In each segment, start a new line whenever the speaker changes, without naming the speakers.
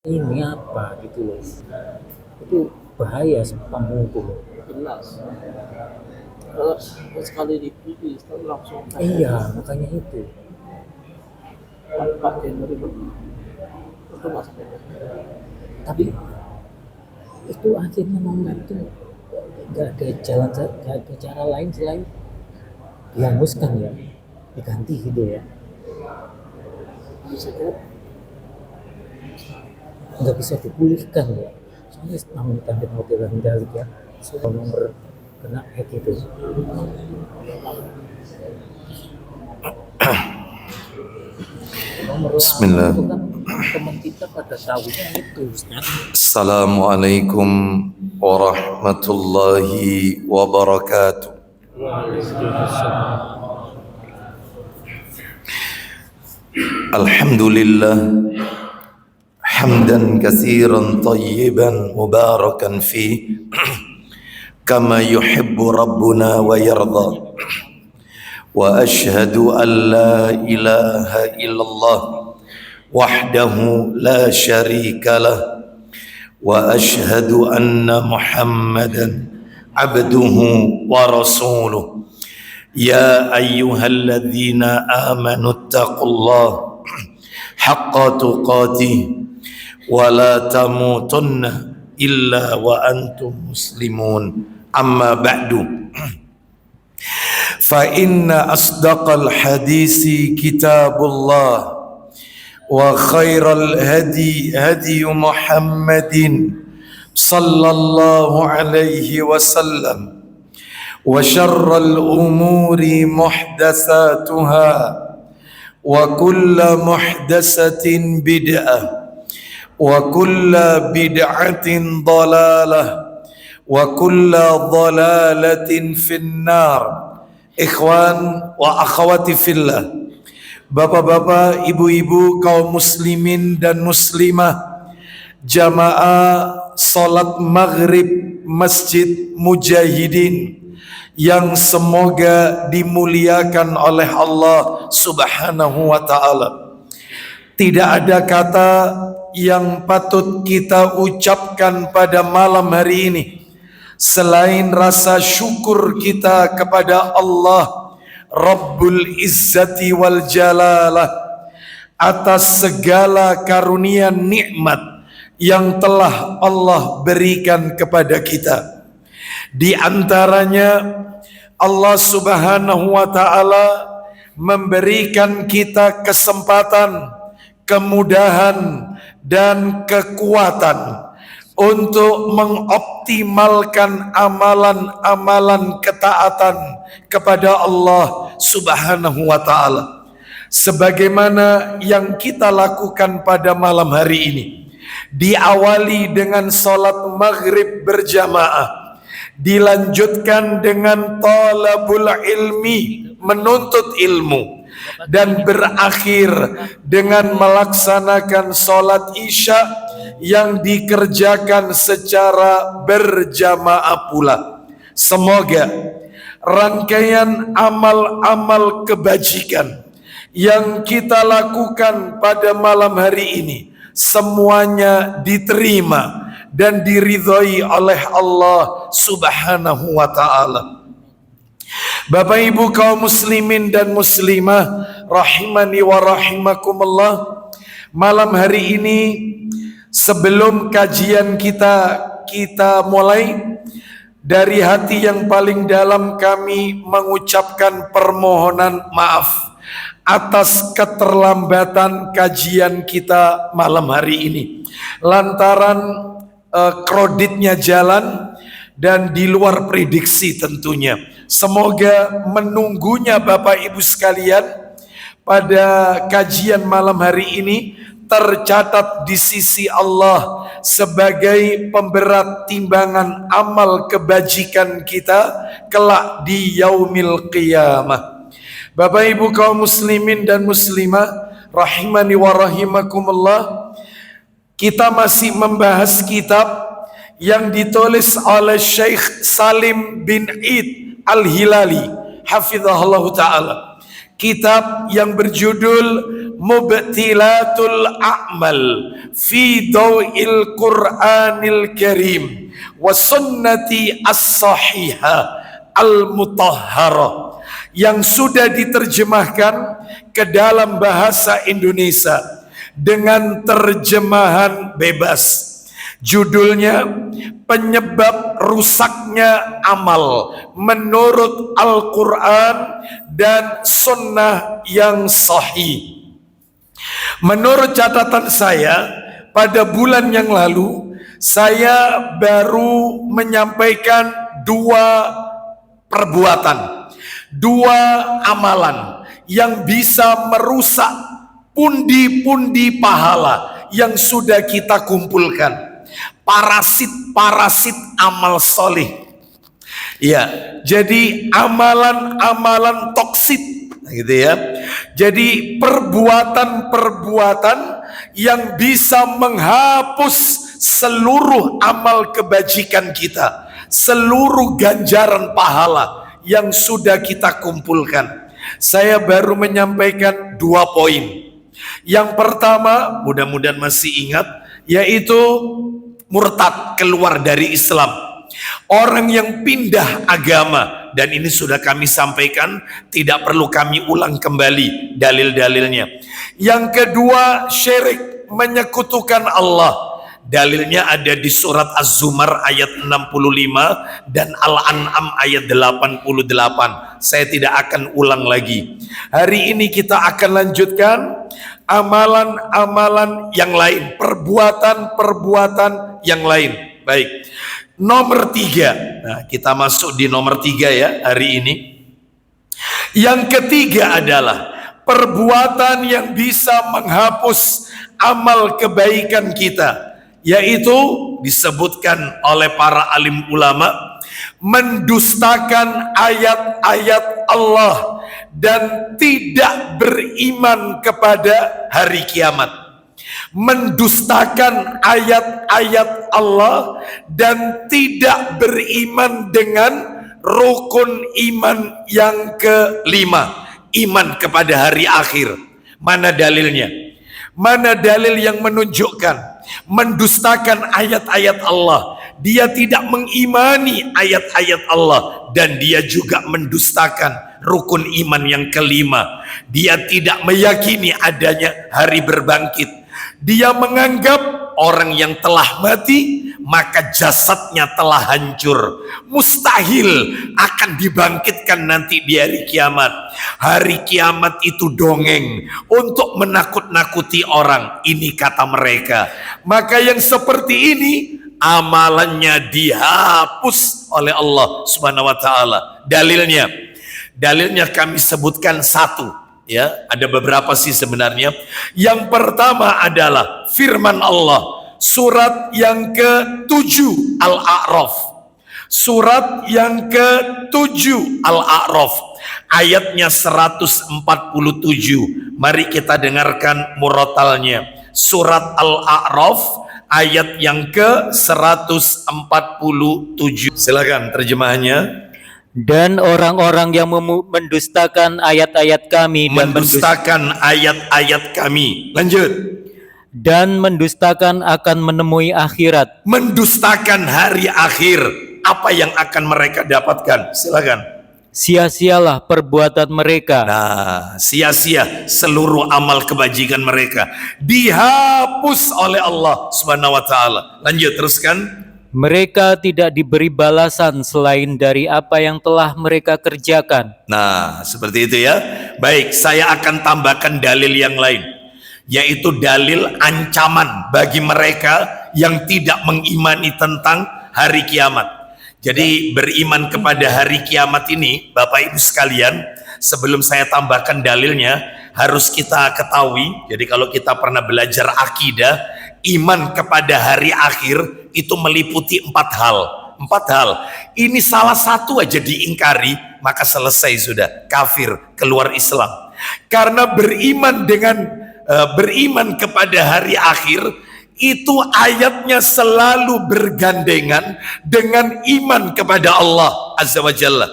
Ini apa gitu loh. Itu bahaya panggung itu loh.
Jelas. Kalau sekali dipuji itu langsung
Iya, makanya itu.
Pak Januari itu masa
Tapi itu akhirnya membantu, nggak ada jalan, nggak ada cara lain selain dihanguskan ya, diganti gitu ya.
bisa kira
Nggak bisa dipulihkan ya. Soalnya namun tanda model dalik ya. Soal nomor kena hack itu. Nomor
Bismillah.
itu kan teman kita pada tahunya itu Ustaz.
Assalamualaikum warahmatullahi wabarakatuh.
Waalaikumsalam.
Alhamdulillah hamdan katsiran tayyiban mubarakan fi kama yuhibbu rabbuna wa yarda. Wa ashhadu an la ilaha illallah wahdahu la syarika lah. Wa ashhadu anna Muhammadan abduhu wa rasuluh. Ya ayyuhalladzina amanu taqullaha haqqa tuqatih wa la tamutunna illa wa antum muslimun. Amma ba'du. Fa inna asdaqal hadisi kitabullah wa khairal hadi hadi Muhammadin sallallahu alaihi wasallam wa syarral umuri muhdatsatuha wa kullu muhdatsatin bid'ah wa kullu bid'atin dhalalah wa kullu dhalalatin finnar. Ikhwan wa akhwati fillah, bapak-bapak, ibu-ibu, kaum muslimin dan muslimah, jamaah salat maghrib Masjid Mujahidin yang semoga dimuliakan oleh Allah Subhanahu wa ta'ala. Tidak ada kata yang patut kita ucapkan pada malam hari ini selain rasa syukur kita kepada Allah Rabbul Izzati wal Jalalah atas segala karunia nikmat yang telah Allah berikan kepada kita. Di antaranya Allah Subhanahu wa ta'ala memberikan kita kesempatan, kemudahan dan kekuatan untuk mengoptimalkan amalan-amalan ketaatan kepada Allah Subhanahu wa ta'ala, sebagaimana yang kita lakukan pada malam hari ini. Diawali dengan salat maghrib berjamaah, dilanjutkan dengan talabul ilmi, menuntut ilmu, dan berakhir dengan melaksanakan salat isya yang dikerjakan secara berjamaah pula. Semoga rangkaian amal-amal kebajikan yang kita lakukan pada malam hari ini semuanya diterima dan diridhoi oleh Allah Subhanahu wa ta'ala. Bapak ibu kaum muslimin dan muslimah rahimani wa rahimakumullah, malam hari ini sebelum kajian kita mulai, dari hati yang paling dalam kami mengucapkan permohonan maaf atas keterlambatan kajian kita malam hari ini lantaran kreditnya jalan dan di luar prediksi tentunya. Semoga menunggunya Bapak Ibu sekalian pada kajian malam hari ini tercatat di sisi Allah sebagai pemberat timbangan amal kebajikan kita kelak di yaumil qiyamah. Bapak ibu kaum muslimin dan muslimah rahimani wa rahimakumullah, kita masih membahas kitab yang ditulis oleh Syekh Salim bin Id Al-Hilali hafizahullah ta'ala. kitab yang berjudul Mubtilatul A'mal fi Daw'il Qur'anil Karim wa Sunnati As-Sahihah Al-Mutahharah, yang sudah diterjemahkan ke dalam bahasa Indonesia dengan terjemahan bebas. Judulnya Penyebab Rusaknya Amal Menurut Al-Quran dan Sunnah yang Sahih. Menurut catatan saya, pada bulan yang lalu saya baru menyampaikan 2 perbuatan, 2 amalan yang bisa merusak pundi-pundi pahala yang sudah kita kumpulkan. Parasit-parasit amal soleh. Ya, jadi amalan-amalan toksik, gitu ya. Jadi perbuatan-perbuatan yang bisa menghapus seluruh amal kebajikan kita, seluruh ganjaran pahala yang sudah kita kumpulkan. Saya baru menyampaikan 2 poin. Yang pertama, mudah-mudahan masih ingat, yaitu murtad, keluar dari Islam. Orang yang pindah agama, dan ini sudah kami sampaikan, tidak perlu kami ulang kembali dalil-dalilnya. Yang kedua, syirik, menyekutukan Allah. Dalilnya ada di surat Az-Zumar ayat 65 dan Al-An'am ayat 88. Saya tidak akan ulang lagi. Hari ini kita akan lanjutkan amalan-amalan yang lain, perbuatan-perbuatan yang lain. Baik, nomor 3. Nah, kita masuk di nomor 3 ya hari ini. Yang ketiga adalah perbuatan yang bisa menghapus amal kebaikan kita, yaitu disebutkan oleh para alim ulama, mendustakan ayat-ayat Allah dan tidak beriman kepada hari kiamat. Mendustakan ayat-ayat Allah dan tidak beriman dengan rukun iman yang kelima, iman kepada hari akhir. Mana dalilnya? Mana dalil yang menunjukkan mendustakan ayat-ayat Allah? Dia tidak mengimani ayat-ayat Allah dan dia juga mendustakan rukun iman yang kelima. Dia tidak meyakini adanya hari berbangkit. Dia menganggap orang yang telah mati maka jasadnya telah hancur, mustahil akan dibangkitkan nanti di hari kiamat. Hari kiamat itu dongeng untuk menakut-nakuti orang, ini kata mereka. Maka yang seperti ini amalannya dihapus oleh Allah Subhanahu wa taala. Dalilnya kami sebutkan 1, ya, ada beberapa sih sebenarnya. Yang pertama adalah firman Allah surat yang ke-7 Al-A'raf. Surat yang ke-7 Al-A'raf ayatnya 147. Mari kita dengarkan murotalnya. Surat Al-A'raf ayat yang ke-147. Silakan terjemahannya.
Dan orang-orang yang mendustakan ayat-ayat kami dan
mendustakan ayat-ayat kami. Lanjut.
Dan mendustakan akan menemui akhirat.
Mendustakan hari akhir. Apa yang akan mereka dapatkan? Silakan.
Sia-sialah perbuatan mereka.
Nah, sia-sia seluruh amal kebajikan mereka dihapus oleh Allah Subhanahu wa taala. Lanjut, teruskan.
Mereka tidak diberi balasan selain dari apa yang telah mereka kerjakan.
Nah, seperti itu ya. Baik, saya akan tambahkan dalil yang lain, yaitu dalil ancaman bagi mereka yang tidak mengimani tentang hari kiamat. Jadi beriman kepada hari kiamat ini, Bapak Ibu sekalian, sebelum saya tambahkan dalilnya, harus kita ketahui. Jadi kalau kita pernah belajar akidah, iman kepada hari akhir itu meliputi 4 hal. 4 hal. Ini salah satu aja diingkari, maka selesai sudah, kafir, keluar Islam. Karena beriman kepada hari akhir itu ayatnya selalu bergandengan dengan iman kepada Allah Azza wa Jalla.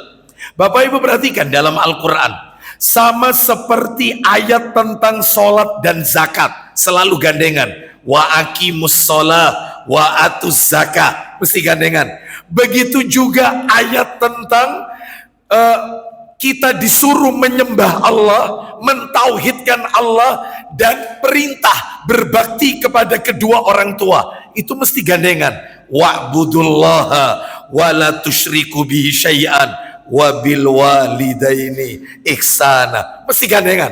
Bapak Ibu perhatikan dalam Al-Quran, Sama seperti ayat tentang sholat dan zakat, selalu gandengan. Wa aqimus sholah wa atuz zakat, mesti gandengan. Begitu juga ayat tentang kita disuruh menyembah Allah, mentauhidkan Allah, dan perintah berbakti kepada kedua orang tua. Itu mesti gandengan. Wa'budullaha wa la tusyriku bihi syai'an wa bil walidaini ihsana. Mesti gandengan.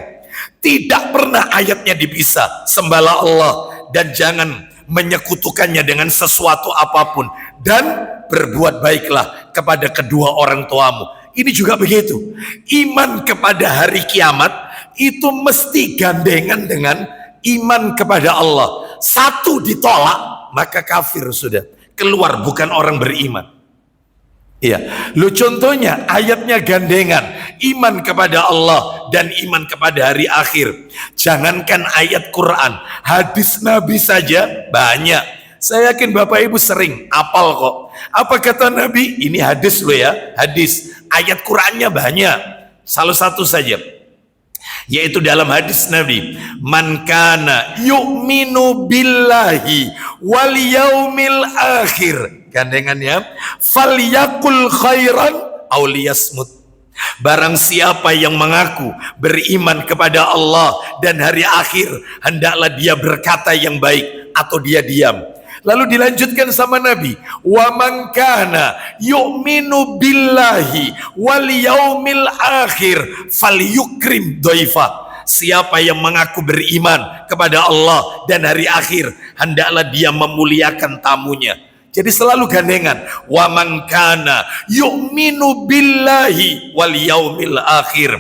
Tidak pernah ayatnya dipisah. Sembahlah Allah dan jangan menyekutukannya dengan sesuatu apapun, dan berbuat baiklah kepada kedua orang tuamu. Ini juga begitu. Iman kepada hari kiamat itu mesti gandengan dengan iman kepada Allah. Satu ditolak, maka kafir sudah. Keluar, bukan orang beriman. Iya, lu contohnya ayatnya gandengan, iman kepada Allah dan iman kepada hari akhir. Jangankan ayat Quran, hadis Nabi saja banyak. Saya yakin Bapak Ibu sering apal kok. Apa kata Nabi? Ini hadis lo ya, hadis. Ayat Qurannya banyak. Salah satu saja, yaitu dalam hadis Nabi, man kana yu'minu billahi wal yaumil akhir, gandengannya, falyakul khairan aw liyasmut. Barang siapa yang mengaku beriman kepada Allah dan hari akhir, hendaklah dia berkata yang baik atau dia diam. Lalu dilanjutkan sama Nabi, wa man kana yu'minu billahi wal yaumil akhir falyukrim dhaifa. Siapa yang mengaku beriman kepada Allah dan hari akhir, hendaklah dia memuliakan tamunya. Jadi selalu gandengan, wa man kana yu'minu billahi wal yaumil akhir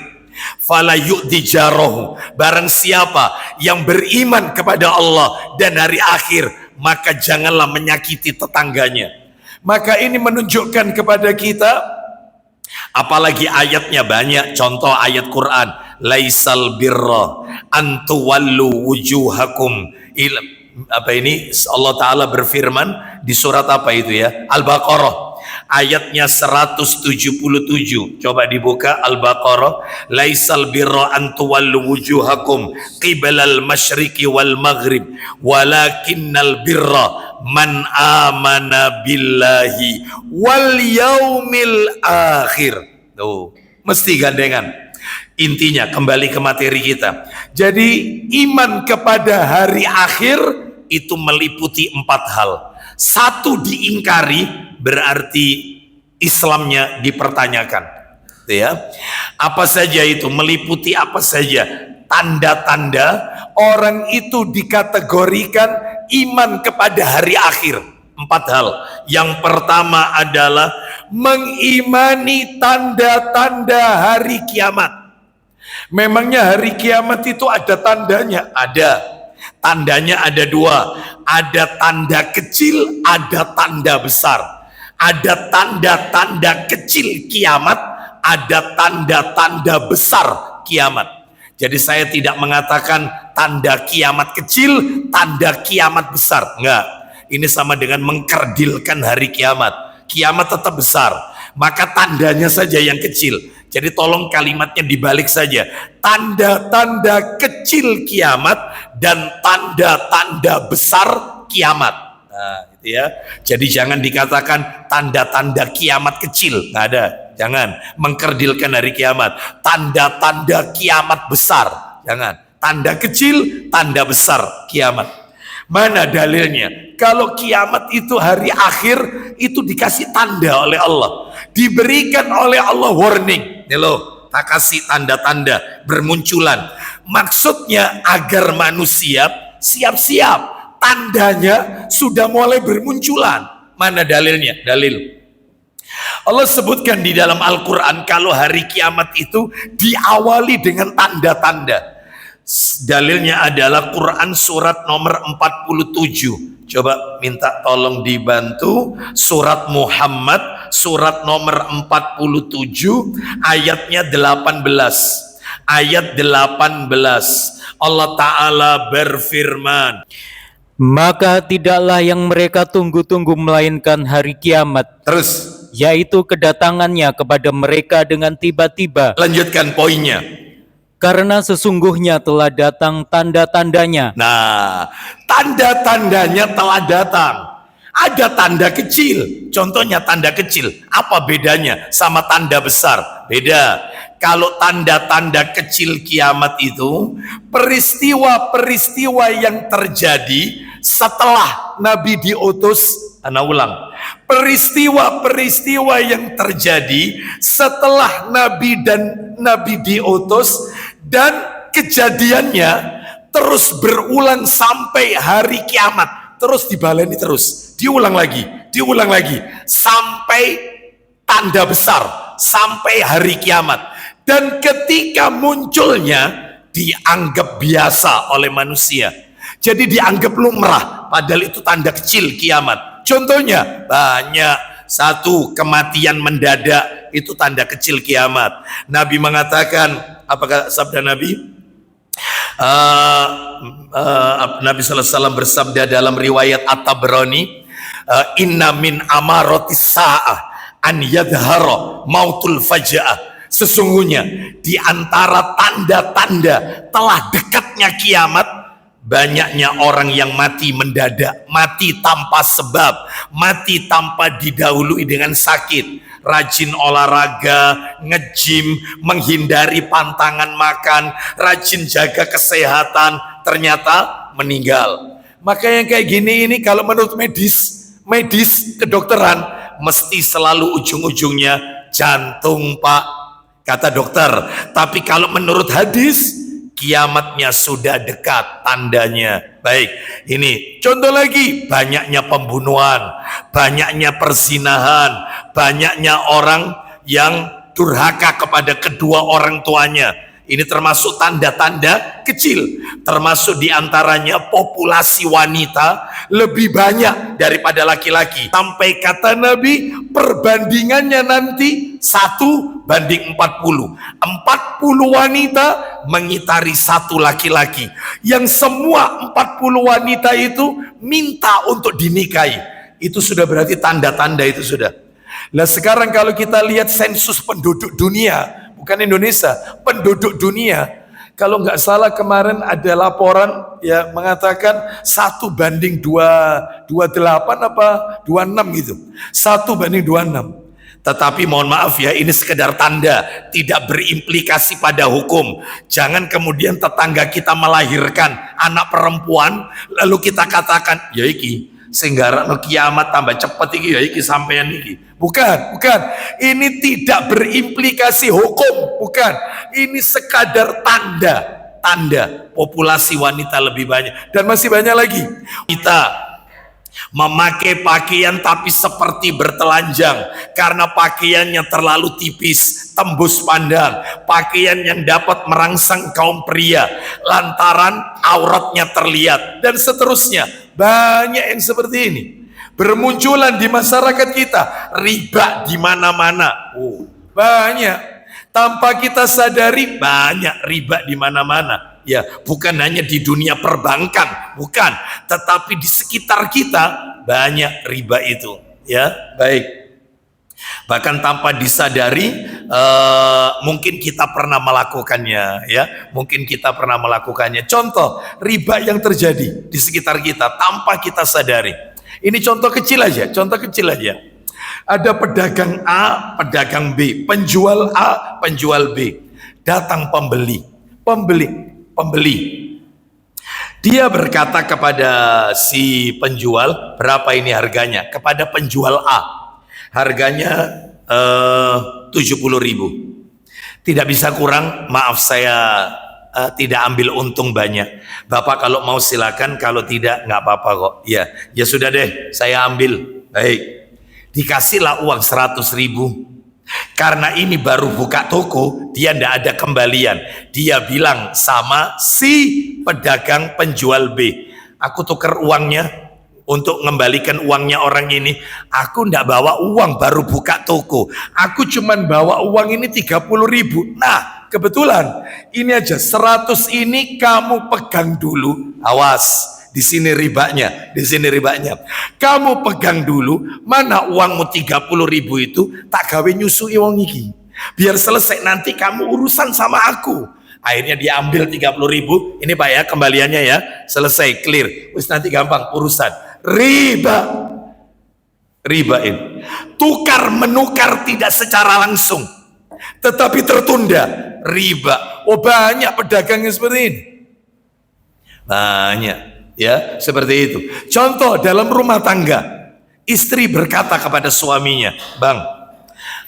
fala yu'di jarahu. Barang siapa yang beriman kepada Allah dan hari akhir, maka janganlah menyakiti tetangganya. Maka ini menunjukkan kepada kita, apalagi ayatnya banyak. Contoh ayat Quran, laisal birra antuwallu wujuhakum ila, apa ini, Allah Ta'ala berfirman di surat apa itu ya, Al-Baqarah ayatnya 177. Coba dibuka Al-Baqarah. Laisal birra an tuwallu wujuhakum qibalal masyriqi wal maghrib walakinnal birra man amana billahi wal yaumil akhir. Tuh, mesti gandengan. Intinya kembali ke materi kita. Jadi iman kepada hari akhir itu meliputi 4 hal. 1 diingkari, berarti Islamnya dipertanyakan, ya. Apa saja itu? Meliputi apa saja? Tanda-tanda orang itu dikategorikan iman kepada hari akhir. 4 hal. Yang pertama adalah mengimani tanda-tanda hari kiamat. Memangnya hari kiamat itu ada tandanya? Ada. Tandanya ada 2. Ada tanda kecil, ada tanda besar. Ada tanda-tanda kecil kiamat, ada tanda-tanda besar kiamat. Jadi saya tidak mengatakan tanda kiamat kecil, tanda kiamat besar. Enggak. Ini sama dengan mengkerdilkan hari kiamat. Kiamat tetap besar, maka tandanya saja yang kecil. Jadi tolong kalimatnya dibalik saja. Tanda-tanda kecil kiamat dan tanda-tanda besar kiamat. Nah, gitu ya. Jadi jangan dikatakan tanda-tanda kiamat kecil, nggak ada. Jangan mengkerdilkan hari kiamat. Tanda-tanda kiamat besar, jangan. Tanda kecil, tanda besar kiamat. Mana dalilnya? Kalau kiamat itu hari akhir, itu dikasih tanda oleh Allah, diberikan oleh Allah warning. Nih loh, tak kasih tanda-tanda bermunculan. Maksudnya agar manusia siap-siap. Tandanya sudah mulai bermunculan. Mana dalilnya? Dalil. Allah sebutkan di dalam Al-Quran kalau hari kiamat itu diawali dengan tanda-tanda. Dalilnya adalah Quran surat nomor 47. Coba minta tolong dibantu. Surat Muhammad surat nomor 47 ayatnya 18. Ayat 18. Allah Ta'ala berfirman,
maka tidaklah yang mereka tunggu-tunggu melainkan hari kiamat,
terus
yaitu kedatangannya kepada mereka dengan tiba-tiba.
lanjutkan poinnya.
karena sesungguhnya telah datang tanda-tandanya.
Nah, tanda-tandanya telah datang. Ada tanda kecil, contohnya tanda kecil. Apa bedanya sama tanda besar? Beda. Kalau tanda-tanda kecil kiamat itu peristiwa-peristiwa yang terjadi setelah Nabi diutus. Ana ulang, peristiwa-peristiwa yang terjadi setelah Nabi diutus dan kejadiannya terus berulang sampai hari kiamat, terus dibaleni terus, diulang lagi sampai tanda besar, sampai hari kiamat. Dan ketika munculnya dianggap biasa oleh manusia, jadi dianggap lumrah, padahal itu tanda kecil kiamat. Contohnya banyak. Satu, kematian mendadak, itu tanda kecil kiamat. Nabi mengatakan, apakah sabda Nabi? Nabi sallallahu alaihi wasallam bersabda dalam riwayat At-Tabrani, inna min amaratis sa'ah an yadhara mautul faja'ah. Sesungguhnya di antara tanda-tanda telah dekatnya kiamat, banyaknya orang yang mati mendadak, mati tanpa sebab, mati tanpa didahului dengan sakit. Rajin olahraga, nge-gym, menghindari pantangan makan, rajin jaga kesehatan, ternyata meninggal. Maka yang kayak gini ini kalau menurut medis kedokteran, mesti selalu ujung-ujungnya jantung, Pak, kata dokter. Tapi kalau menurut hadis, kiamatnya sudah dekat tandanya. Baik, ini contoh lagi, banyaknya pembunuhan, banyaknya perzinahan, banyaknya orang yang durhaka kepada kedua orang tuanya. Ini termasuk tanda-tanda kecil. Termasuk diantaranya populasi wanita lebih banyak daripada laki-laki. Sampai kata Nabi, perbandingannya nanti 1:40. 40 wanita mengitari 1 laki-laki. Yang semua 40 wanita itu minta untuk dinikahi. Itu sudah berarti tanda-tanda itu sudah. Nah sekarang kalau kita lihat sensus penduduk dunia, bukan Indonesia, penduduk dunia, kalau nggak salah kemarin ada laporan ya mengatakan 1:28 apa 26 gitu, 1:26. Tetapi mohon maaf ya, ini sekedar tanda, tidak berimplikasi pada hukum. Jangan kemudian tetangga kita melahirkan anak perempuan lalu kita katakan ya iki sehingga kiamat tambah cepat iki ya iki sampean iki. Bukan. Ini tidak berimplikasi hukum, bukan. Ini sekadar tanda populasi wanita lebih banyak dan masih banyak lagi. Kita memakai pakaian tapi seperti bertelanjang karena pakaiannya terlalu tipis, tembus pandang. Pakaian yang dapat merangsang kaum pria lantaran auratnya terlihat dan seterusnya. Banyak yang seperti ini bermunculan di masyarakat kita. Riba di mana-mana. Banyak. Tanpa kita sadari banyak riba di mana-mana. Ya, bukan hanya di dunia perbankan, bukan, tetapi di sekitar kita banyak riba itu. Ya, baik. Bahkan tanpa disadari, mungkin kita pernah melakukannya. Ya, mungkin kita pernah melakukannya. Contoh riba yang terjadi di sekitar kita tanpa kita sadari. Ini contoh kecil aja. Ada pedagang A, pedagang B, penjual A, penjual B. Datang pembeli. Dia berkata kepada si penjual, berapa ini harganya? Kepada penjual A, harganya 70.000. Tidak bisa kurang, maaf saya tidak ambil untung banyak. Bapak kalau mau silakan, kalau tidak nggak apa-apa kok. Ya sudah deh, saya ambil. Baik, dikasihlah uang 100.000. Karena ini baru buka toko, dia tidak ada kembalian. Dia bilang sama si pedagang penjual B, aku tukar uangnya untuk mengembalikan uangnya orang ini. Aku tidak bawa uang, baru buka toko. Aku cuman bawa uang ini 30.000. Nah kebetulan ini aja 100 ini kamu pegang dulu. Awas, di sini ribanya. Kamu pegang dulu, mana uangmu 30.000 itu tak gawe nyusui wong iki. Biar selesai nanti kamu urusan sama aku. Akhirnya diambil 30.000. Ini Pak ya kembaliannya ya. Selesai, clear. Wis nanti gampang urusan. Riba. Riba ini. Tukar menukar tidak secara langsung, tetapi tertunda. Riba. Oh banyak pedagang yang seperti ini. Banyak. Ya seperti itu. Contoh dalam rumah tangga. Istri berkata kepada suaminya, "Bang,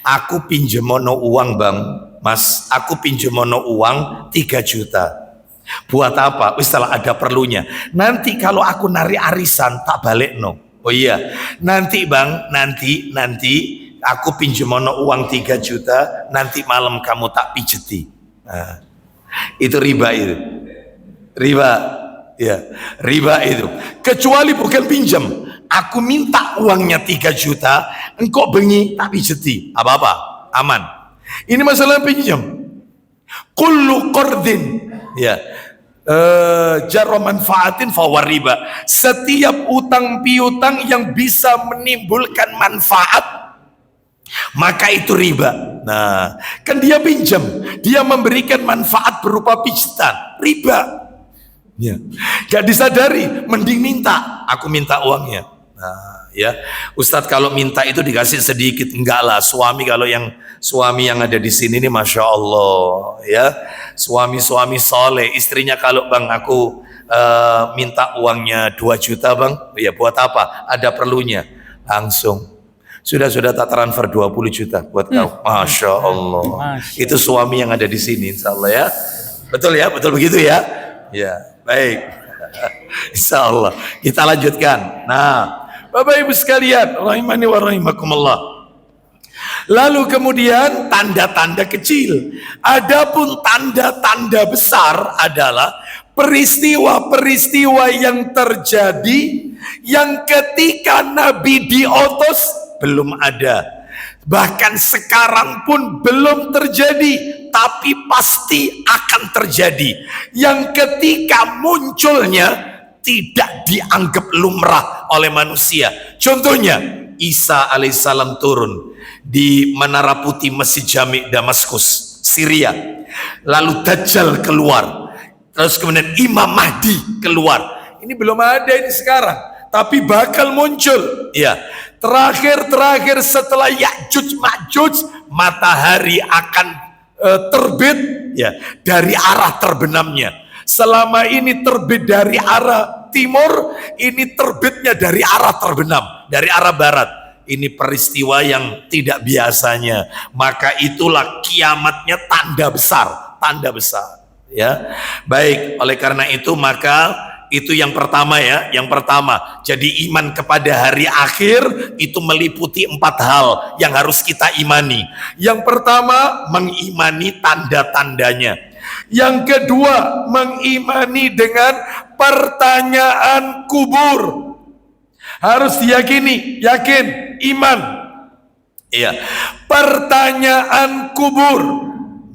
aku pinjemono uang bang, mas, aku pinjemono uang 3 juta. Buat apa? Setelah ada perlunya. Nanti kalau aku narik arisan tak balik no. Oh iya, nanti bang, nanti aku pinjemono uang 3 juta, nanti malam kamu tak pijeti." Nah, itu riba itu. Riba, ya, riba itu. Kecuali bukan pinjam. Aku minta uangnya 3 juta, engkau bengi tak pijeti, apa-apa, aman. Ini masalah pinjam. Kullu qardin, ya, jarra manfaatin fahuwa riba. Setiap utang piutang yang bisa menimbulkan manfaat, maka itu riba. Nah, kan dia pinjam, dia memberikan manfaat berupa pijitan, riba. Ya, gak disadari, mending minta, aku minta uangnya. Nah, ya, Ustadz kalau minta itu dikasih sedikit, enggak lah. Suami kalau yang suami yang ada di sini ini, masya Allah, ya, suami-suami soleh. Istrinya kalau bang aku minta uangnya 2 juta bang, ya buat apa? Ada perlunya, langsung. Sudah tak transfer 20 juta buat kau. Masya Allah. Itu suami yang ada di sini, insya Allah ya. Betul ya, betul begitu ya. Ya, baik. Insya Allah. Kita lanjutkan. Nah, Bapak Ibu sekalian, rahimani wa rahimakumullah. Lalu kemudian tanda-tanda kecil. Adapun tanda-tanda besar adalah peristiwa-peristiwa yang terjadi yang ketika Nabi diutus belum ada. Bahkan sekarang pun belum terjadi, tapi pasti akan terjadi. Yang ketika munculnya tidak dianggap lumrah oleh manusia. Contohnya, Isa alaihissalam turun di Menara Putih Masjid Jami Damaskus, Syria. Lalu Dajjal keluar. Terus kemudian Imam Mahdi keluar. Ini belum ada ini sekarang, tapi bakal muncul. Ya, terakhir setelah Ya'juj Ma'juj, matahari akan terbit ya dari arah terbenamnya. Selama ini terbit dari arah timur, ini terbitnya dari arah terbenam, dari arah barat. Ini peristiwa yang tidak biasanya. Maka itulah kiamatnya tanda besar, tanda besar. Ya, baik. Oleh karena itu maka itu yang pertama ya, yang pertama. Jadi iman kepada hari akhir itu meliputi 4 hal yang harus kita imani. Yang pertama, mengimani tanda-tandanya. Yang kedua, mengimani dengan pertanyaan kubur. Harus diyakini, yakin, iman. Iya, pertanyaan kubur.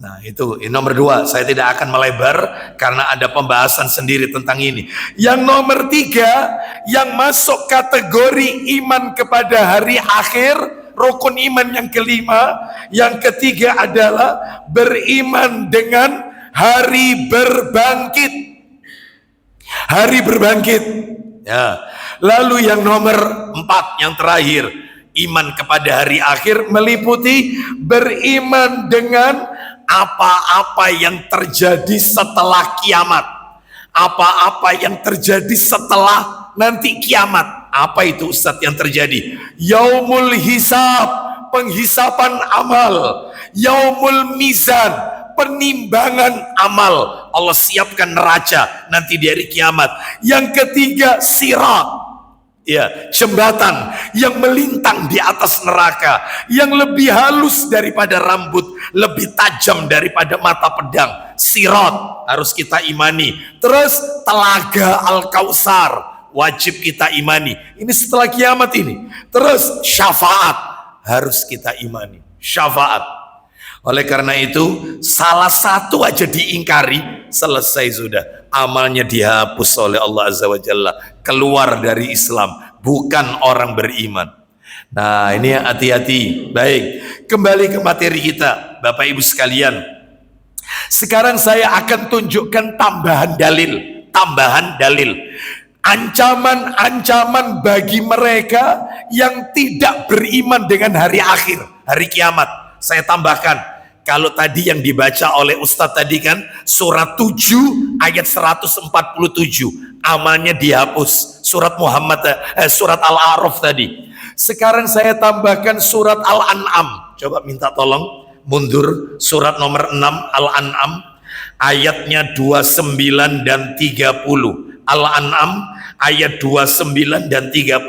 Nah itu nomor 2. Saya tidak akan melebar karena ada pembahasan sendiri tentang ini. Yang nomor 3, yang masuk kategori iman kepada hari akhir, rukun iman yang kelima. Yang ketiga adalah beriman dengan hari berbangkit. Hari berbangkit. Ya. Lalu yang nomor 4, yang terakhir, iman kepada hari akhir meliputi beriman dengan apa-apa yang terjadi setelah kiamat. Apa-apa yang terjadi setelah nanti kiamat. Apa itu Ustadz yang terjadi? Yaumul hisab, penghisapan amal. Yaumul mizan, penimbangan amal. Allah siapkan neraca nanti di hari kiamat. Yang ketiga, sirat. Ya, jembatan yang melintang di atas neraka, yang lebih halus daripada rambut, lebih tajam daripada mata pedang. Sirat harus kita imani. Terus telaga Al-Kautsar wajib kita imani. Ini setelah kiamat ini. Terus syafaat harus kita imani. Syafaat. Oleh karena itu, salah satu aja diingkari, selesai sudah. Amalnya dihapus oleh Allah Azza wa Jalla. Keluar dari Islam, bukan orang beriman. Nah ini hati-hati. Baik, kembali ke materi kita Bapak Ibu sekalian. Sekarang saya akan tunjukkan tambahan dalil. Tambahan dalil. Ancaman-ancaman bagi mereka yang tidak beriman dengan hari akhir, hari kiamat. Saya tambahkan, kalau tadi yang dibaca oleh Ustadz tadi kan surat 7 ayat 147, amalnya dihapus. Surat surat Al-A'raf tadi. Sekarang saya tambahkan surat Al-An'am. Coba minta tolong mundur, surat nomor 6 Al-An'am ayatnya 29 dan 30. Al-An'am ayat 29 dan 30.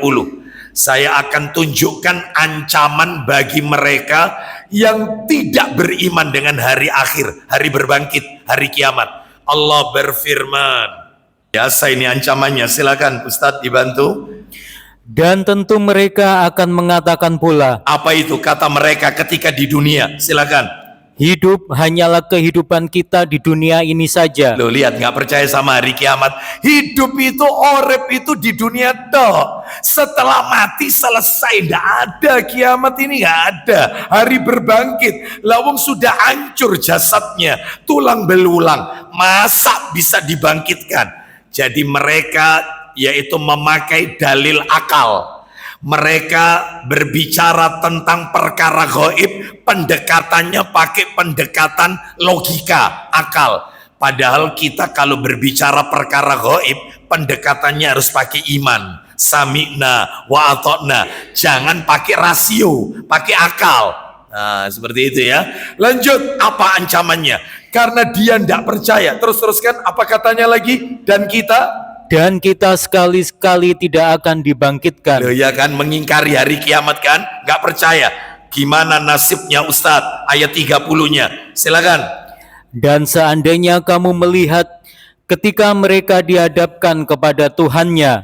Saya akan tunjukkan ancaman bagi mereka yang tidak beriman dengan hari akhir, hari berbangkit, hari kiamat. Allah berfirman, biasa ini ancamannya, silakan Ustadz dibantu.
Dan tentu mereka akan mengatakan pula,
Apa itu kata mereka ketika di dunia? Silakan.
hidup hanyalah kehidupan kita di dunia ini saja.
Lo lihat, nggak percaya sama hari kiamat. Hidup itu, orep itu di dunia toh. Setelah mati selesai, nggak ada kiamat ini, nggak ada. Hari berbangkit, lawang sudah hancur jasadnya, tulang belulang, masa bisa dibangkitkan? Jadi mereka yaitu memakai dalil akal. Mereka berbicara tentang perkara gaib, pendekatannya pakai pendekatan logika, akal. Padahal kita kalau berbicara perkara gaib, pendekatannya harus pakai iman. Sami'na wa ata'na. Jangan pakai rasio, pakai akal. Nah, seperti itu ya. Lanjut, apa ancamannya? Karena dia tidak percaya. Teruskan, apa katanya lagi? Dan kita
sekali-sekali tidak akan dibangkitkan.
Loh ya kan, mengingkari hari kiamat kan, nggak percaya. Gimana nasibnya Ustadz? Ayat 30-nya, silakan.
Dan seandainya kamu melihat ketika mereka dihadapkan kepada Tuhannya,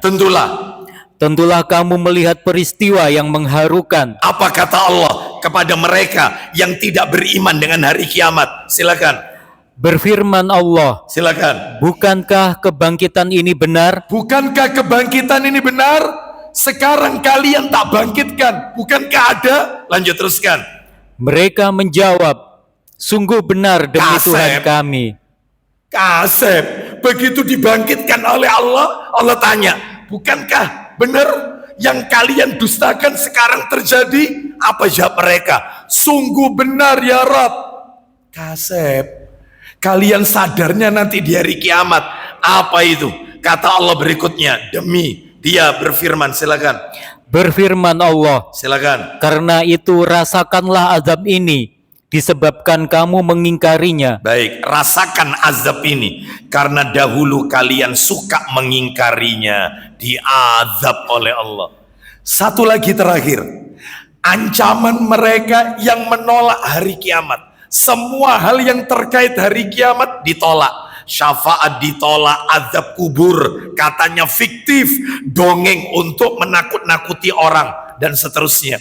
tentulah kamu melihat peristiwa yang mengharukan.
Apa kata Allah kepada mereka yang tidak beriman dengan hari kiamat? Silakan.
Berfirman Allah,
Silakan.
bukankah kebangkitan ini benar?
Bukankah kebangkitan ini benar? Sekarang kalian tak bangkitkan, bukankah ada? Lanjut, teruskan.
Mereka menjawab, sungguh benar demi
Kasep.
Tuhan kami.
Kasep, begitu dibangkitkan oleh Allah, Allah tanya, bukankah benar yang kalian dustakan sekarang terjadi? Apa jawab mereka? Sungguh benar ya Rabb. Kasep, kalian sadarnya nanti di hari kiamat. Apa itu? Kata Allah berikutnya, demi dia berfirman. Silakan.
Berfirman Allah,
Silakan.
karena itu rasakanlah azab ini, disebabkan kamu mengingkarinya.
Baik, rasakan azab ini karena dahulu kalian suka mengingkarinya, diazab oleh Allah. Satu lagi terakhir, ancaman mereka yang menolak hari kiamat. Semua hal yang terkait hari kiamat ditolak. Syafaat ditolak, azab kubur katanya fiktif, dongeng untuk menakut-nakuti orang, dan seterusnya.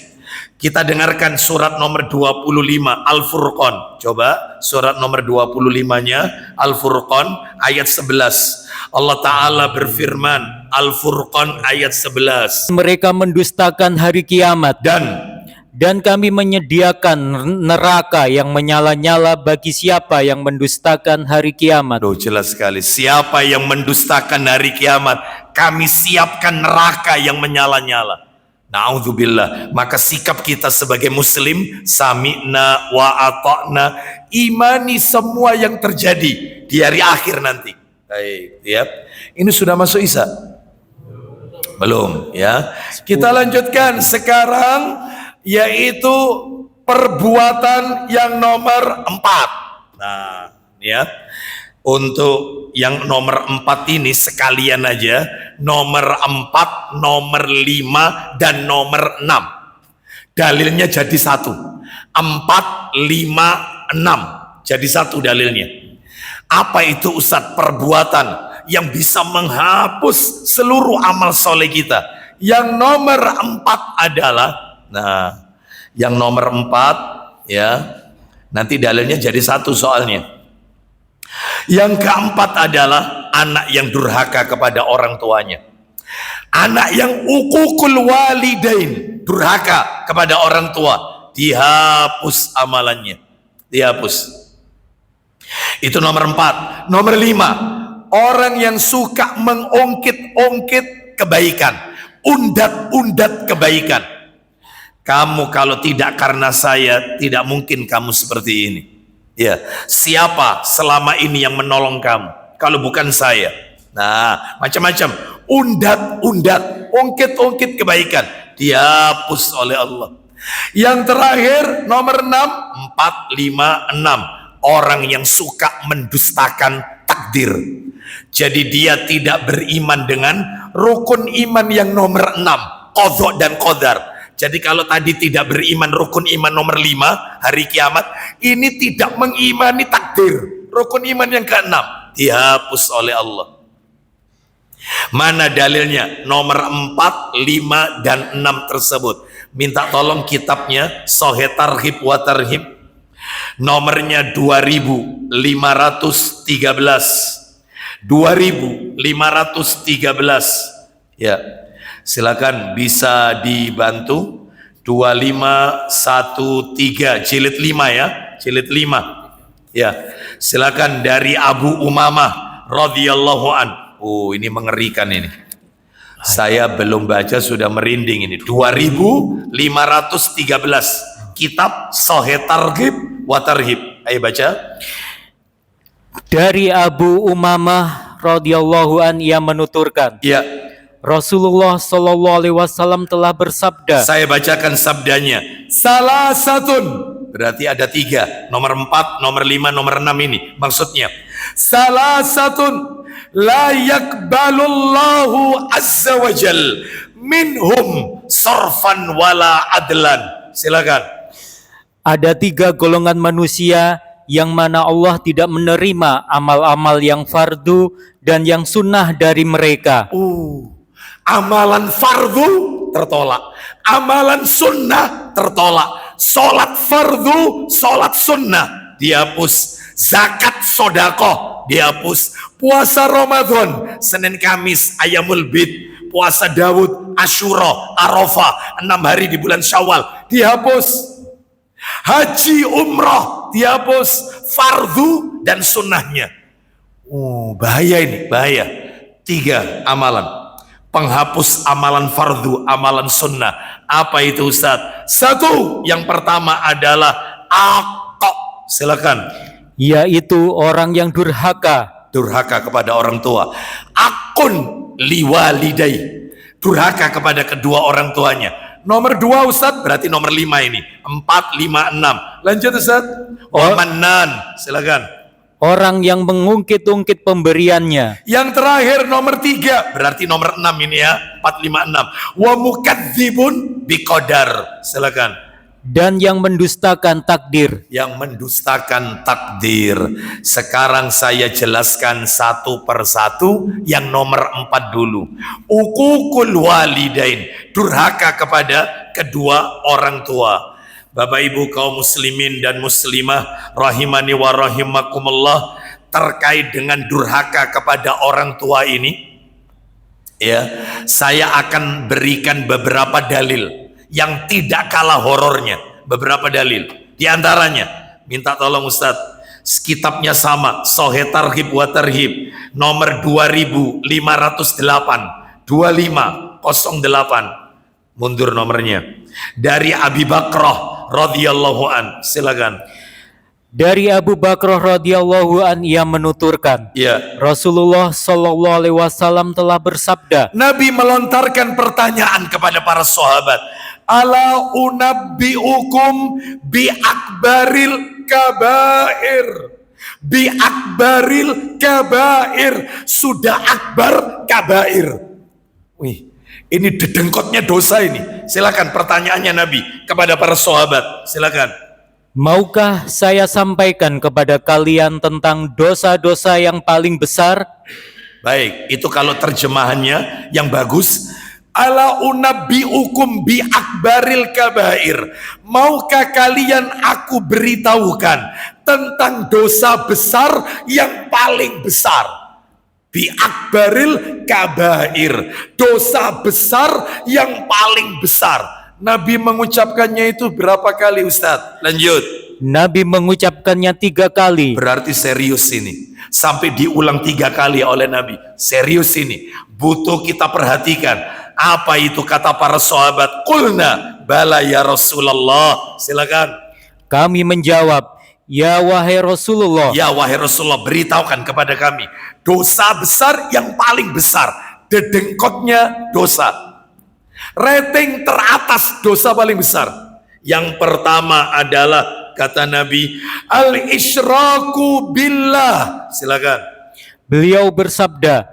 Kita dengarkan surat nomor 25 Al-Furqan. Coba surat nomor 25-nya Al-Furqan ayat 11. Allah Ta'ala berfirman, Al-Furqan ayat 11.
Mereka mendustakan hari kiamat, dan kami menyediakan neraka yang menyala-nyala bagi siapa yang mendustakan hari kiamat.
Aduh, jelas sekali. Siapa yang mendustakan hari kiamat, kami siapkan neraka yang menyala-nyala. Na'udzubillah. Maka sikap kita sebagai muslim, sami'na wa ata'na, imani semua yang terjadi di hari akhir nanti. Baik, ya. Ini sudah masuk Isya? Belum, ya. Kita lanjutkan sekarang, yaitu perbuatan yang nomor 4. Nah, ya. Untuk yang nomor 4 ini sekalian aja, nomor 4, nomor 5, dan nomor 6. Dalilnya jadi 1. 4, 5, 6. Jadi 1 dalilnya. Apa itu Ustadz? Perbuatan yang bisa menghapus seluruh amal soleh kita. Yang nomor 4 adalah, nah, yang nomor 4 ya, nanti dalilnya jadi 1 soalnya. Yang keempat adalah anak yang durhaka kepada orang tuanya. Anak yang uququl walidain, durhaka kepada orang tua, dihapus amalannya, dihapus. Itu nomor 4. Nomor 5, orang yang suka mengungkit-ungkit kebaikan, undat-undat kebaikan. Kamu kalau tidak karena saya, tidak mungkin kamu seperti ini. Ya, siapa selama ini yang menolong kamu kalau bukan saya? Nah, macam-macam undat-undat, ungkit-ungkit kebaikan, dihapus oleh Allah. Yang terakhir nomor 6, 4, 5, 6, orang yang suka mendustakan takdir. Jadi dia tidak beriman dengan rukun iman yang nomor 6, qadha dan qadar. Jadi kalau tadi tidak beriman rukun iman nomor 5, hari kiamat, ini tidak mengimani takdir, rukun iman yang ke-6, dihapus oleh Allah. Mana dalilnya? Nomor 4, 5, dan 6 tersebut. Minta tolong kitabnya Sahih Targhib wa Tarhib, nomornya 2513. 2513. Ya, silakan bisa dibantu. 2513 jilid 5 ya, jilid 5. Ya, silakan dari Abu Umamah radhiyallahu an. Oh, ini mengerikan ini. Saya belum baca sudah merinding ini. 2513, kitab Sahih Targhib wa Tarhib. Ayo baca.
Dari Abu Umamah radhiyallahu an, ia menuturkan,
Ya,
Rasulullah Shallallahu Alaihi Wasallam telah bersabda.
saya bacakan sabdanya. Salah satun, berarti ada 3. Nomor 4, nomor 5, nomor 6 ini. Maksudnya, salah satun la yakbalullahu azza wa jal minhum sarfan wala adlan. Silakan.
Ada 3 golongan manusia yang mana Allah tidak menerima amal-amal yang fardu dan yang sunnah dari mereka.
Amalan fardu tertolak, amalan sunnah tertolak. Sholat fardu, sholat sunnah dihapus. Zakat sodakoh dihapus. Puasa Ramadan, Senin Kamis, Ayamul Bid, puasa Daud, Asyura, Arafah, 6 hari di bulan Syawal dihapus. Haji umrah dihapus, fardu dan sunnahnya. Bahaya ini, bahaya. 3 amalan penghapus amalan fardu, amalan sunnah. Apa itu Ustaz? 1, yang pertama adalah aqaq. Silakan.
Yaitu orang yang durhaka.
Durhaka kepada orang tua. Akun liwalidai, durhaka kepada kedua orang tuanya. Nomor 2 Ustaz, berarti nomor 5 ini. 4, 5, 6. Lanjut Ustaz. Manan. Silakan.
Orang yang mengungkit-ungkit pemberiannya.
Yang terakhir nomor 3, berarti nomor 6 ini ya. 4, 5, 6. Wa mukadzibun biqadar. Silakan.
Dan yang mendustakan takdir.
Yang mendustakan takdir. Sekarang saya jelaskan satu persatu. Yang nomor 4 dulu. Uququl walidain, durhaka kepada kedua orang tua. Bapak Ibu kaum muslimin dan muslimah rahimani wa rahimakumullah, terkait dengan durhaka kepada orang tua ini, ya, saya akan berikan beberapa dalil yang tidak kalah horornya. Beberapa dalil. Di antaranya, minta tolong Ustaz, kitabnya sama, Sahih Targhib wa Tarhib, nomor 2508, 2508. Mundur nomornya. Dari Abi Bakrah radhiyallahu an. Silakan.
Dari Abu Bakrah radhiyallahu an, ia menuturkan,
Ya.
Rasulullah Shallallahu Alaihi Wasallam telah bersabda.
Nabi melontarkan pertanyaan kepada para sahabat. Ala unabbiukum bi akbaril kabair. Bi akbaril kabair. Sudah akbar kabair. Wih, ini dedengkotnya dosa ini. Silakan pertanyaannya Nabi kepada para sahabat. Silakan.
Maukah saya sampaikan kepada kalian tentang dosa-dosa yang paling besar?
Baik, itu kalau terjemahannya yang bagus. Ala unabbiukum bi akbaril kabair. Maukah kalian aku beritahukan tentang dosa besar yang paling besar? Bi akbaril kabair, dosa besar yang paling besar. Nabi mengucapkannya itu berapa kali Ustaz? Lanjut.
Nabi mengucapkannya 3 kali.
Berarti serius ini. Sampai diulang 3 kali oleh Nabi. Serius ini. Butuh kita perhatikan. Apa itu kata para sahabat? Qulna bala ya Rasulullah. Silakan.
Kami menjawab, ya wahai Rasulullah.
Ya wahai Rasulullah, beritahukan kepada kami dosa besar yang paling besar, dedengkotnya dosa, rating teratas dosa paling besar. Yang pertama adalah kata Nabi, al-isyraku billah. Silakan.
Beliau bersabda,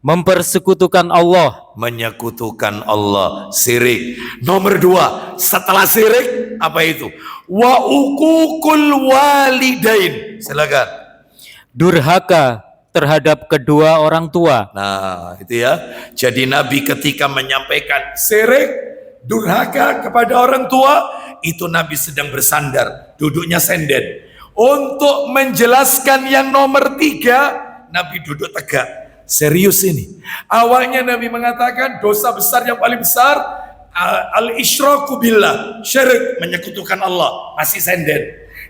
mempersekutukan Allah.
Menyekutukan Allah, syirik. Nomor 2, setelah syirik apa itu? Wa uququl walidain. Silakan.
Durhaka terhadap kedua orang tua.
Nah, itu ya. Jadi Nabi ketika menyampaikan syirik, durhaka kepada orang tua, itu Nabi sedang bersandar, duduknya senden. Untuk menjelaskan yang nomor 3, Nabi duduk tegak. Serius ini. Awalnya Nabi mengatakan dosa besar yang paling besar al-isyraku billah, syirik, menyekutukan Allah, masih senden.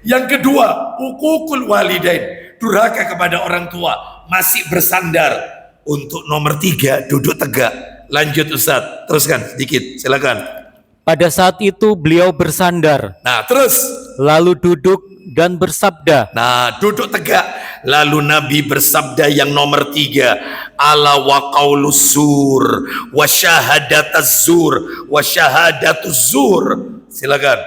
Yang kedua, uququl walidain, durhaka kepada orang tua, masih bersandar. Untuk nomor 3 duduk tegak. Lanjut Ustaz, teruskan sedikit, silakan.
Pada saat itu beliau bersandar,
Nah, terus.
lalu duduk dan bersabda.
Nah, duduk tegak. Lalu Nabi bersabda yang nomor 3, ala wa qauluz zur wa syahadatuz zur wa syahadatuz zur. Silakan.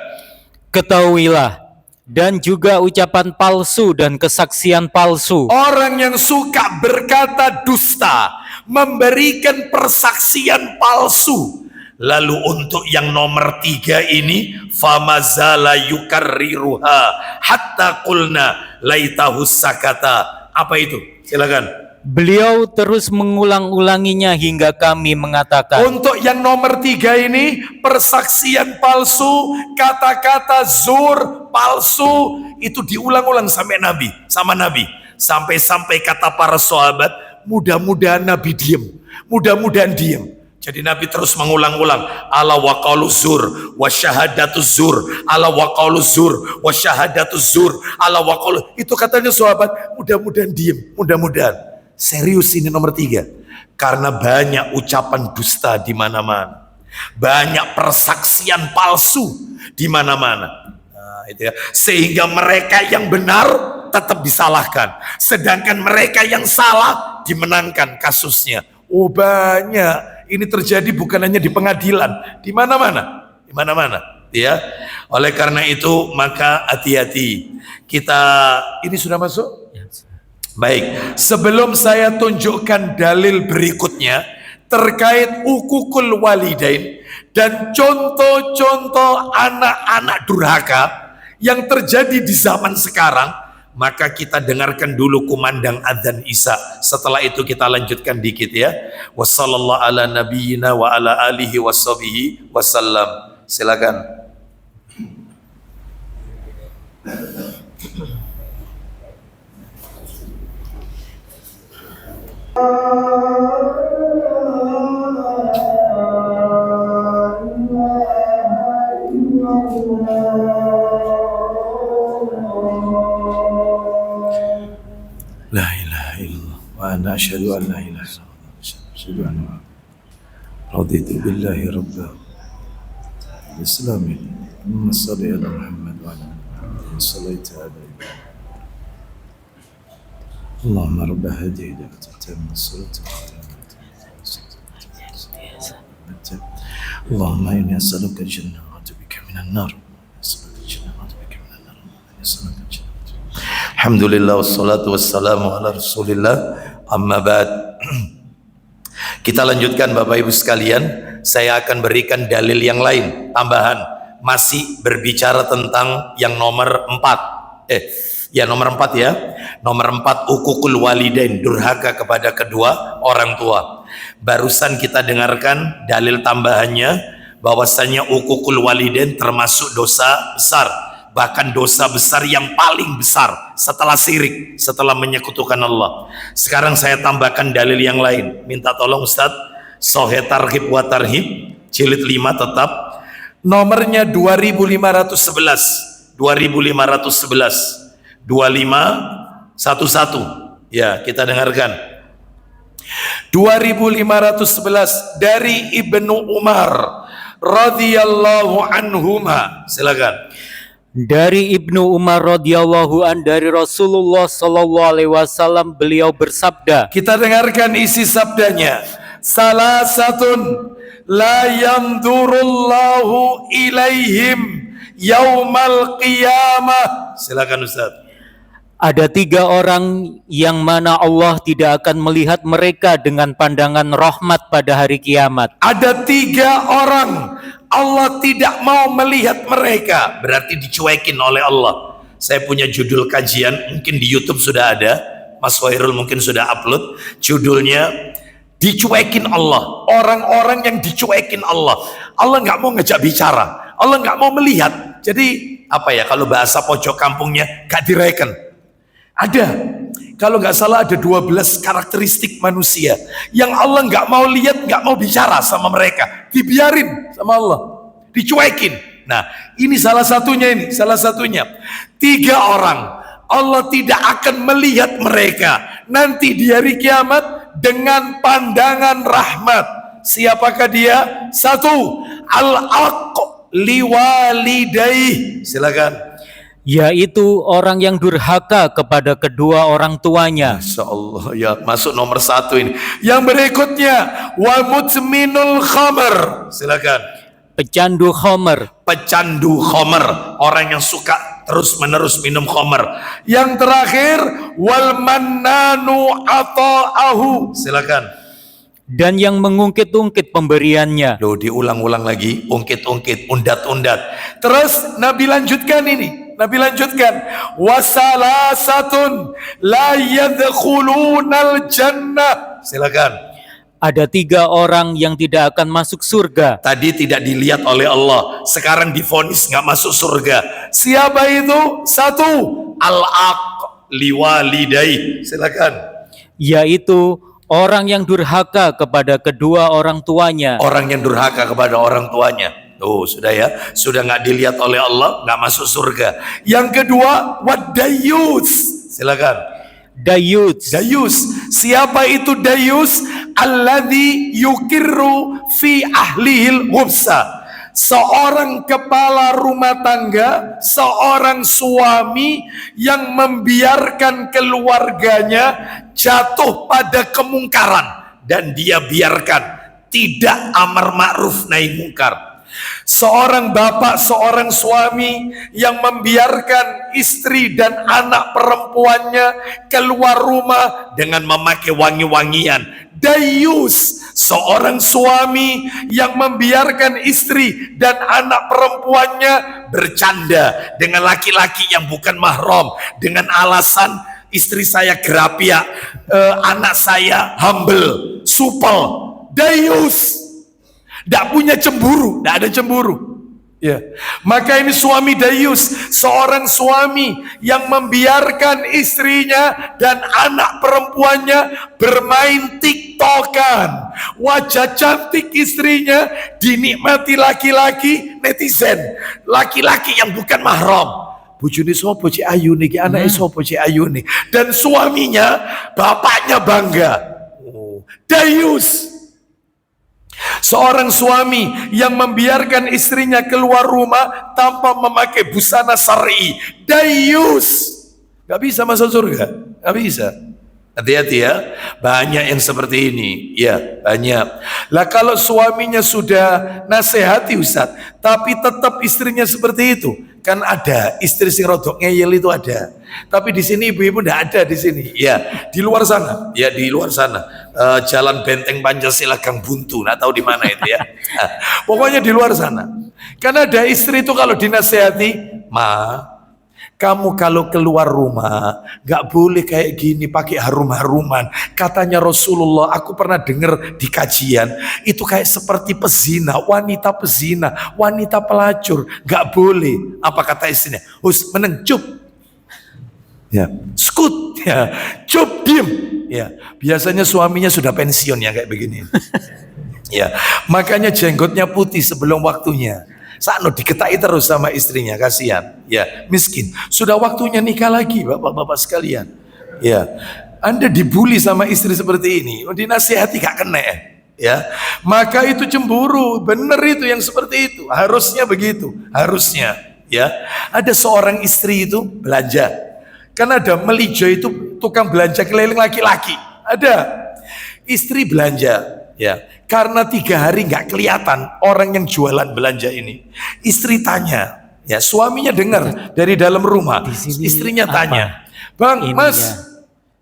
Ketahuilah, dan juga ucapan palsu dan kesaksian palsu.
Orang yang suka berkata dusta, memberikan persaksian palsu. Lalu untuk yang nomor 3 ini, famazala yukarriruha hatta qulna laitahu sakata. Apa itu? Silakan.
Beliau terus mengulang-ulanginya hingga kami mengatakan,
Untuk yang nomor 3 ini, persaksian palsu, kata-kata zur, palsu, itu diulang-ulang sampai Nabi, sama Nabi. Sampai-sampai kata para sahabat, mudah-mudahan Nabi diam, mudah-mudahan diam. Jadi Nabi terus mengulang-ulang, ala wa qauluz zur wa syahadatuz zur, ala wa qauluz zur wa syahadatuz zur, ala wa qaul. Itu katanya sahabat, mudah-mudahan diam, mudah-mudahan. Serius ini nomor 3. Karena banyak ucapan dusta di mana-mana. Banyak persaksian palsu di mana-mana. Nah, itu ya. Sehingga mereka yang benar tetap disalahkan. Sedangkan mereka yang salah dimenangkan kasusnya. Oh, banyak. Ini terjadi bukan hanya di pengadilan, di mana-mana. Di mana-mana. Ya. Oleh karena itu, maka hati-hati. Kita, ini sudah masuk? Baik, sebelum saya tunjukkan dalil berikutnya terkait uququl walidain dan contoh-contoh anak-anak durhaka yang terjadi di zaman sekarang, maka kita dengarkan dulu kumandang adzan Isya. Setelah itu kita lanjutkan dikit ya. Wassallallahu ala nabiyyina wa ala alihi washabihi wasallam. Silakan. La ilaha illallah wa ana asyhadu an la ilaha illallah asyhadu anna raditu billahi rabba islami Allahumma salli ala Muhammad wa ala alihi sallaita ala Allahumma rabb hadhihi da'wati as-salatu Allahumma inni as'aluka al-jannah wa a'udhu bika minan nar. Alhamdulillah wassalatu wassalamu ala Rasulillah. Amma ba'd. Kita lanjutkan Bapak Ibu sekalian. Saya akan berikan dalil yang lain tambahan, masih berbicara tentang yang nomor 4. Nomor 4 ya. Nomor 4, uququl walidain, durhaka kepada kedua orang tua. Barusan kita dengarkan dalil tambahannya bahwasanya uququl walidain termasuk dosa besar, bahkan dosa besar yang paling besar setelah syirik, setelah menyekutukan Allah. Sekarang saya tambahkan dalil yang lain. Minta tolong Ustaz, Sahih Targhib wa Tarhib jilid 5 tetap nomornya 2511. 2511 2511. Ya, kita dengarkan. 2511 dari Ibnu Umar radhiyallahu anhuma. Silakan.
Dari Ibnu Umar radhiyallahu an, dari Rasulullah sallallahu alaihi wasallam, beliau bersabda.
Kita dengarkan isi sabdanya. Salasatun la yandurullahu ilaihim yaumal qiyamah. Silakan Ustaz.
Ada 3 orang yang mana Allah tidak akan melihat mereka dengan pandangan rahmat pada hari kiamat.
Ada 3 orang Allah tidak mau melihat mereka, berarti dicuekin oleh Allah. Saya punya judul kajian, mungkin di YouTube sudah ada, Mas Khairul mungkin sudah upload, judulnya dicuekin Allah. Orang-orang yang dicuekin Allah. Allah nggak mau ngejak bicara, Allah nggak mau melihat. Jadi apa ya, kalau bahasa pojok kampungnya gak direken. Ada, kalau nggak salah ada 12 karakteristik manusia yang Allah nggak mau lihat, nggak mau bicara sama mereka, dibiarin sama Allah, dicuekin. Nah, ini salah satunya, 3 orang Allah tidak akan melihat mereka nanti di hari kiamat dengan pandangan rahmat. Siapakah dia? 1, al-aq liwalidayh. Silakan.
Yaitu orang yang durhaka kepada kedua orang tuanya.
Masya Allah, ya masuk nomor 1 ini. Yang berikutnya, wa mutminul khamr. Silakan.
Pecandu khamr.
Pecandu khamr, orang yang suka terus menerus minum khamr. Yang terakhir, wal mannanu ata'ahu. Silakan.
Dan yang mengungkit-ungkit pemberiannya.
Loh, diulang-ulang lagi, ungkit-ungkit, undat-undat. Terus Nabi lanjutkan ini. Nabi lanjutkan, wasalasatun la yadkhulunal jannah. Silakan.
Ada 3 orang yang tidak akan masuk surga.
Tadi tidak dilihat oleh Allah, sekarang divonis nggak masuk surga. Siapa itu? 1, al-aq liwalidayh. Silakan.
Yaitu orang yang durhaka kepada kedua orang tuanya.
Orang yang durhaka kepada orang tuanya. Oh, sudah ya, sudah nggak dilihat oleh Allah, nggak masuk surga. Yang kedua, wadayus. Silakan.
Dayus.
Siapa itu dayus? Alladzi yukirru fi ahlihil hubsa. Seorang kepala rumah tangga, seorang suami yang membiarkan keluarganya jatuh pada kemungkaran dan dia biarkan, tidak amar ma'ruf nahi mungkar. Seorang bapak, seorang suami yang membiarkan istri dan anak perempuannya keluar rumah dengan memakai wangi-wangian. Dayus, seorang suami yang membiarkan istri dan anak perempuannya bercanda dengan laki-laki yang bukan mahram dengan alasan istri saya gerapia, anak saya humble, supel. Dayus. Tidak punya cemburu, tidak ada cemburu. Ya. Maka ini suami dayus, seorang suami yang membiarkan istrinya dan anak perempuannya bermain tiktokan. Wajah cantik istrinya dinikmati laki-laki netizen, laki-laki yang bukan mahram. Bojone sapa Cik Ayu niki, anake sapa Cik Ayu nih. Dan suaminya, bapaknya bangga. Oh, dayus. Seorang suami yang membiarkan istrinya keluar rumah tanpa memakai busana syar'i. Dayus. Gak bisa masuk surga. Gak bisa. Hati-hati ya. Banyak yang seperti ini. Ya, banyak. Lah kalau suaminya sudah nasihati Ustaz, tapi tetap istrinya seperti itu. Kan ada istri sing rodok ngeyel itu ada. Tapi di sini ibu-ibu tidak ada di sini. Ya, di luar sana. Ya, di luar sana. Jalan Benteng Pancasila Gang Buntu, nggak tahu di mana itu ya. Pokoknya di luar sana. Karena ada istri itu kalau dinasehati, Ma, kamu kalau keluar rumah nggak boleh kayak gini pakai harum-haruman. Katanya Rasulullah, aku pernah dengar di kajian itu kayak seperti pezina, wanita pezina, wanita pelacur, nggak boleh. Apa kata istrinya? Hus meneng cup. Ya, skut ya, cup diem. Ya, biasanya suaminya sudah pensiun ya kayak begini. Ya, makanya jenggotnya putih sebelum waktunya. Sakno diketai terus sama istrinya, kasihan. ya miskin. Sudah waktunya nikah lagi, bapak-bapak sekalian. Ya, Anda dibully sama istri seperti ini, dinasihati gak kena, ya. Maka itu cemburu, bener itu yang seperti itu. Harusnya begitu, harusnya, ya. Ada seorang istri itu belanja, kan ada melijo itu tukang belanja keliling laki-laki, ada. Istri belanja, ya, karena 3 hari nggak kelihatan orang yang jualan belanja ini. Istri tanya, ya, suaminya dengar dari dalam rumah. Istrinya tanya, Bang, Mas,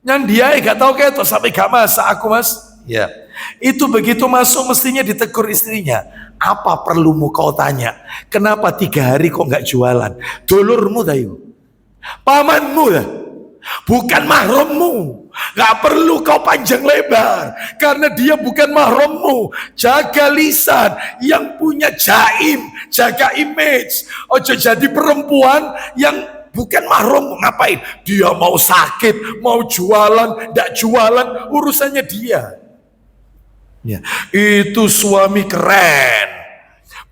yang dia nggak tahu kayak itu sampai gak masak aku, Mas. Ya, itu begitu masuk mestinya ditegur istrinya. Apa perlumu kau tanya? Kenapa 3 hari kok nggak jualan? Dulurmu tayo, pamanmu dah. Bukan mahrammu. Gak perlu kau panjang lebar, karena dia bukan mahrammu. Jaga lisan, yang punya jaim, jaga image. Ojo jadi perempuan yang bukan mahrammu. Ngapain? Dia mau sakit, mau jualan, ndak jualan, urusannya dia. Ya, itu suami keren,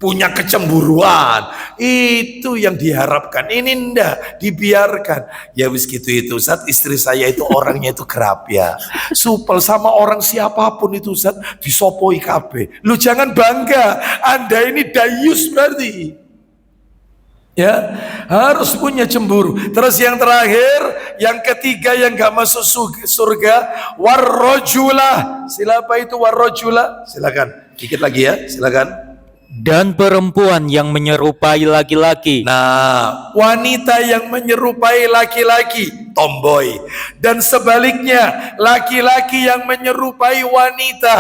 punya kecemburuan, itu yang diharapkan. Ini ndak dibiarkan. Ya wis gitu itu Ustaz, istri saya itu orangnya itu kerap ya, supel sama orang siapapun itu Ustaz, disopoi kabeh. Lu jangan bangga, Anda ini dayus berarti, ya, harus punya cemburu. Terus yang terakhir, yang ketiga yang gak masuk surga, warrojulah. Siapa itu warrojulah? Silakan dikit lagi ya, silakan.
Dan perempuan yang menyerupai laki-laki.
Nah, wanita yang menyerupai laki-laki, tomboy. Dan sebaliknya, laki-laki yang menyerupai wanita,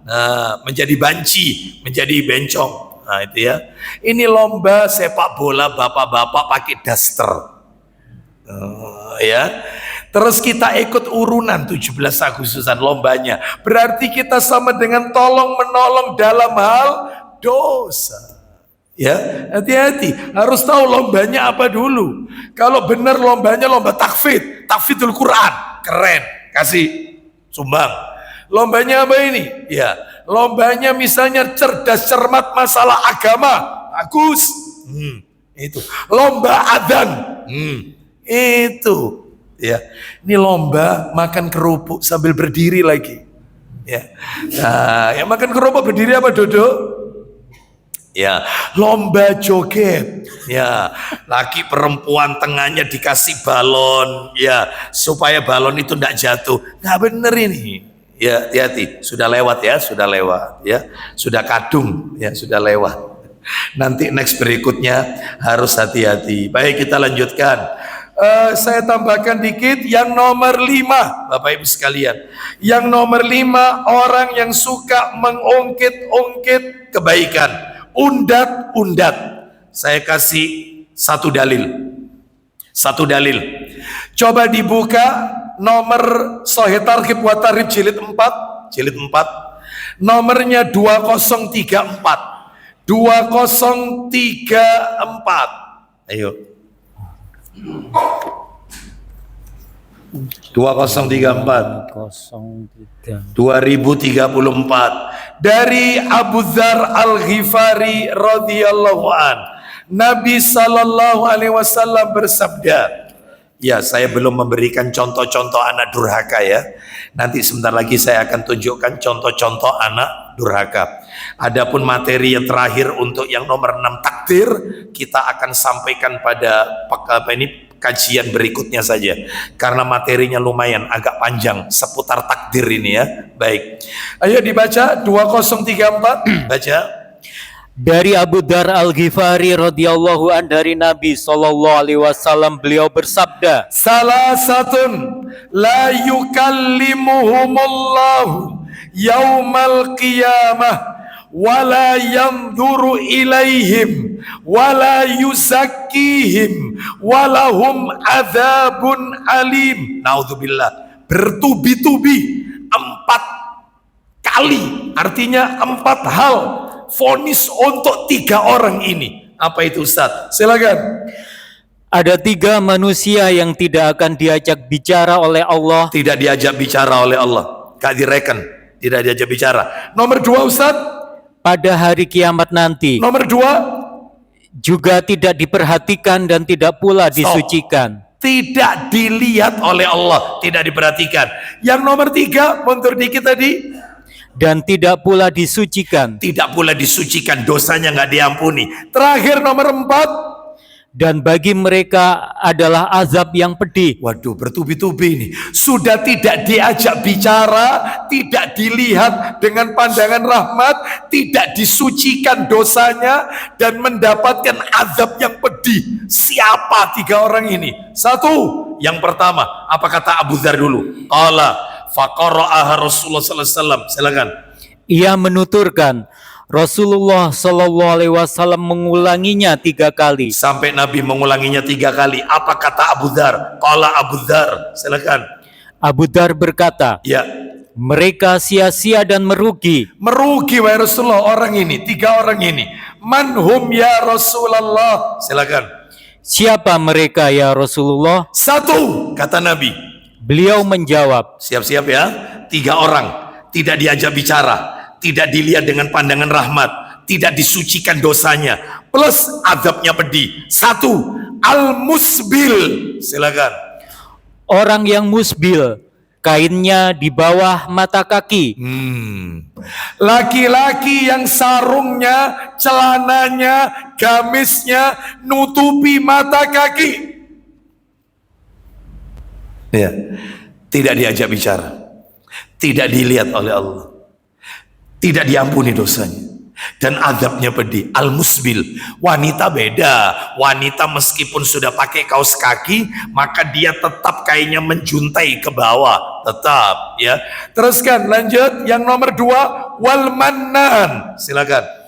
nah, menjadi banci, menjadi bencong. Nah, itu ya. Ini lomba sepak bola bapak-bapak pakai daster. Ya. Terus kita ikut urunan 17 Agustusan lombanya. Berarti kita sama dengan tolong menolong dalam hal dosa. Ya, hati-hati, harus tahu lombanya apa dulu. Kalau benar lombanya lomba takfidul Quran, keren, kasih sumbang. Lombanya apa ini? Ya, lombanya misalnya cerdas cermat masalah agama, bagus. Itu lomba adzan. Itu, ya. Ini lomba makan kerupuk sambil berdiri lagi. Ya, nah, yang makan kerupuk berdiri apa Dodo? Ya, lomba joget. Ya, laki perempuan tengahnya dikasih balon, ya, supaya balon itu tidak jatuh. Nggak bener ini. Ya, hati-hati. Sudah lewat ya, sudah lewat. Ya, sudah kadung. Ya, sudah lewat. Nanti next berikutnya harus hati-hati. Baik, kita lanjutkan. Saya tambahkan dikit. Yang nomor 5, Bapak Ibu sekalian. Yang nomor 5, orang yang suka mengungkit-ungkit kebaikan. Undat-undat. Saya kasih satu dalil. Coba dibuka nomor Sahih Targhib wa Tarhib jilid 4. Nomornya 2034. 2034. Ayo. 2034 2034 dari Abu Dzar Al-Ghifari radhiyallahu an. Nabi sallallahu alaihi wasallam bersabda, ya, saya belum memberikan contoh-contoh anak durhaka ya. Nanti sebentar lagi saya akan tunjukkan contoh-contoh anak durhaka. Adapun materi yang terakhir untuk yang nomor 6 takdir, kita akan sampaikan pada kajian berikutnya saja, karena materinya lumayan agak panjang seputar takdir ini ya. Baik, ayo dibaca 2034. Baca.
Dari Abu Dzar Al-Ghifari radhiyallahu an, dari Nabi sallallahu alaihi wasallam, beliau bersabda, salasatun
la yukallimuhumullahu yaumal qiyamah wala yanzuru ilaihim wala yuzakkihim walahum adzabun alim. Naudzubillah. Bertubi-tubi 4 kali, artinya 4 hal vonis untuk 3 orang ini. Apa itu Ustaz? Silakan.
Ada 3 manusia yang tidak akan diajak bicara oleh Allah.
Tidak diajak bicara oleh Allah. Gak direken, tidak diajak bicara. Nomor 2 Ustaz?
Pada hari kiamat nanti.
Nomor 2?
juga tidak diperhatikan dan tidak pula disucikan.
Tidak dilihat oleh Allah, tidak diperhatikan. Yang nomor 3, mundur dikit tadi.
Dan tidak pula disucikan.
Tidak pula disucikan, dosanya nggak diampuni. Terakhir nomor 4.
Dan bagi mereka adalah azab yang pedih.
Waduh, bertubi-tubi ini. Sudah tidak diajak bicara, tidak dilihat dengan pandangan rahmat, tidak disucikan dosanya, dan mendapatkan azab yang pedih. Siapa 3 orang ini? 1, yang pertama, apa kata Abu Dzar dulu? Qala faqara'aha Rasulullah sallallahu alaihi wasallam. Silakan.
Ia menuturkan, Rasulullah Shallallahu Alaihi Wasallam mengulanginya 3 kali.
Sampai Nabi mengulanginya 3 kali. Apa kata Abu Dzar? Qala Abu Dzar. Silakan.
Abu Dzar berkata,
Ya.
mereka sia-sia dan merugi.
Merugi wahai Rasulullah orang ini, 3 orang ini. Manhum ya Rasulullah. Silakan.
Siapa mereka ya Rasulullah?
1, kata Nabi.
Beliau menjawab,
Siap-siap ya. 3 orang. Tidak diajak bicara. Tidak dilihat dengan pandangan rahmat. Tidak disucikan dosanya. Plus azabnya pedih. 1, al-musbil. Silakan.
orang yang musbil, kainnya di bawah mata kaki.
Laki-laki yang sarungnya, celananya, gamisnya nutupi mata kaki. Ya, tidak diajak bicara, tidak dilihat oleh Allah, tidak diampuni dosanya, dan azabnya pedih. Al-musbil, wanita beda. Wanita meskipun sudah pakai kaos kaki, maka dia tetap kainnya menjuntai ke bawah, tetap ya. Teruskan, lanjut. Yang nomor 2, wal mannan. Silakan.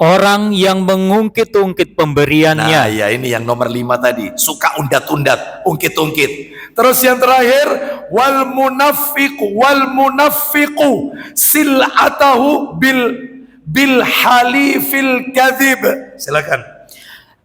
Orang yang mengungkit-ungkit pemberiannya.
Nah ya, ini yang nomor 5 tadi, suka undat-undat, ungkit-ungkit. Terus yang terakhir, wal munafiqu sil'atahu bil halifil kadzib. Silakan.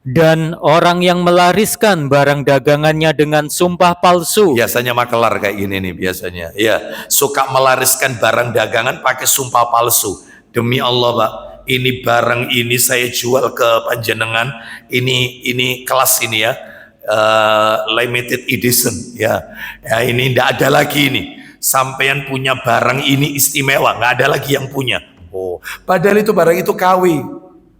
Dan orang yang melariskan barang dagangannya dengan sumpah palsu.
Biasanya makelar kayak gini nih biasanya. Ya, suka melariskan barang dagangan pakai sumpah palsu. Demi Allah, Pak, ini barang ini saya jual ke panjenengan. Ini kelas ini ya. Limited edition ya. Ya, ini tidak ada lagi ini. Sampean punya barang ini istimewa, nggak ada lagi yang punya. Oh, padahal itu barang itu KW.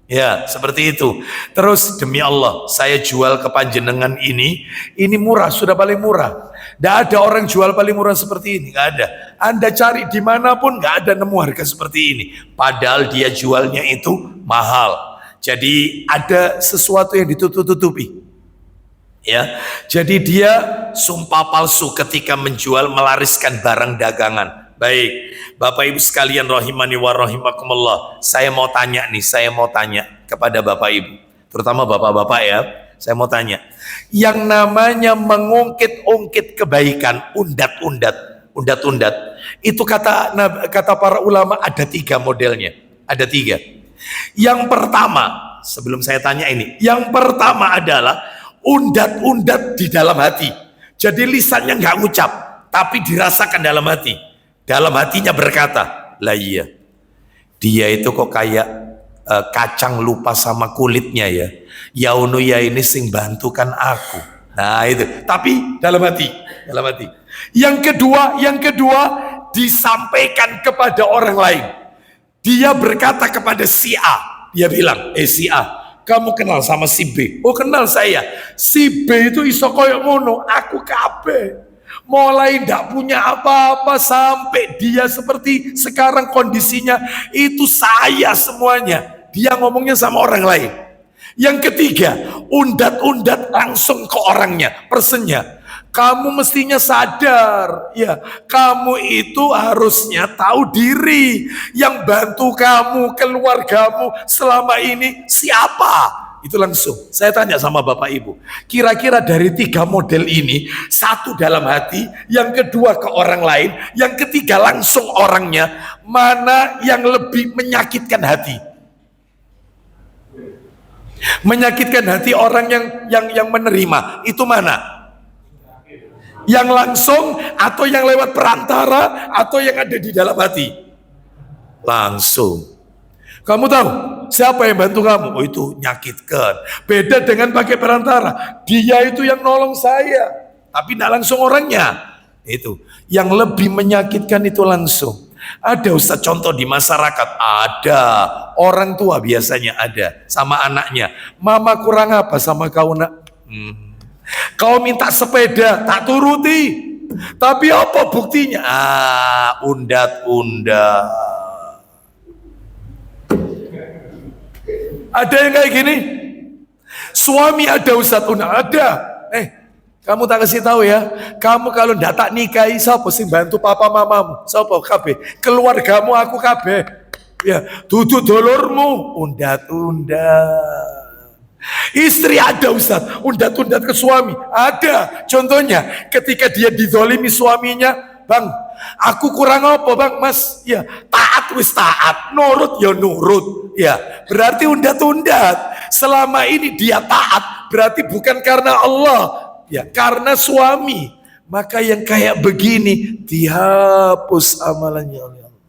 Ya, seperti itu. Terus demi Allah, saya jual ke panjenengan ini murah, sudah paling murah. Tidak ada orang jual paling murah seperti ini, nggak ada. Anda cari dimanapun nggak ada nemu harga seperti ini. Padahal dia jualnya itu mahal. Jadi ada sesuatu yang ditutup-tutupi. Ya, jadi dia sumpah palsu ketika menjual, melariskan barang dagangan. Baik, Bapak Ibu sekalian rahimani wa rahimakumullah. Saya mau tanya kepada Bapak Ibu, terutama Bapak-bapak ya. Saya mau tanya, yang namanya mengungkit-ungkit kebaikan, undat-undat, itu kata para ulama ada 3 modelnya. Ada 3. Yang pertama, sebelum saya tanya ini, yang pertama adalah undat-undat di dalam hati. Jadi lisannya nggak ngucap, tapi dirasakan dalam hati. Dalam hatinya berkata, lah iya, dia itu kok kayak kacang lupa sama kulitnya ya. Yaunu ya ini sing bantukan aku. Nah itu, tapi dalam hati. Yang kedua disampaikan kepada orang lain. Dia berkata kepada si A, dia bilang, si A, kamu kenal sama si B? Oh kenal saya. Si B itu iso koyok ngono, aku kabeh. Mulai tidak punya apa-apa sampai dia seperti sekarang kondisinya, itu saya semuanya. Dia ngomongnya sama orang lain. Yang ketiga, undat-undat langsung ke orangnya, personnya. Kamu mestinya sadar, ya, kamu itu harusnya tahu diri. Yang bantu kamu, keluargamu selama ini siapa? Itu langsung. Saya tanya sama Bapak Ibu, kira-kira dari 3 model ini, 1 dalam hati, yang kedua ke orang lain, yang ketiga langsung orangnya, mana yang lebih menyakitkan hati? Menyakitkan hati orang yang menerima, itu mana? Yang langsung atau yang lewat perantara atau yang ada di dalam hati? Langsung. Kamu tahu siapa yang bantu kamu? Oh, itu nyakitkan. Beda dengan pakai perantara. Dia itu yang nolong saya, tapi tidak langsung orangnya. Itu yang lebih menyakitkan itu langsung. Ada Ustaz contoh di masyarakat, ada orang tua biasanya ada sama anaknya. Mama kurang apa sama kau nak? Kau minta sepeda tak turuti. Tapi apa buktinya? Undat-undat. Ada yang kayak gini? Suami ada Ustaz undat? Ada. Kamu tak kasih tahu ya, kamu kalau ndak tak nikahi, siapa sih bantu papa mamamu? Siapa kabeh? Keluargamu aku kabeh. Ya, duduk dulurmu, undat-undat. Istri ada Ustaz, undat-undat ke suami. Ada. Contohnya, ketika dia dizolimi suaminya, Bang, aku kurang apa Bang? Mas, ya taat wis taat, nurut ya nurut. Ya, berarti undat-undat. Selama ini dia taat, berarti bukan karena Allah. Ya, karena suami. Maka yang kayak begini dihapus amalannya oleh Allah.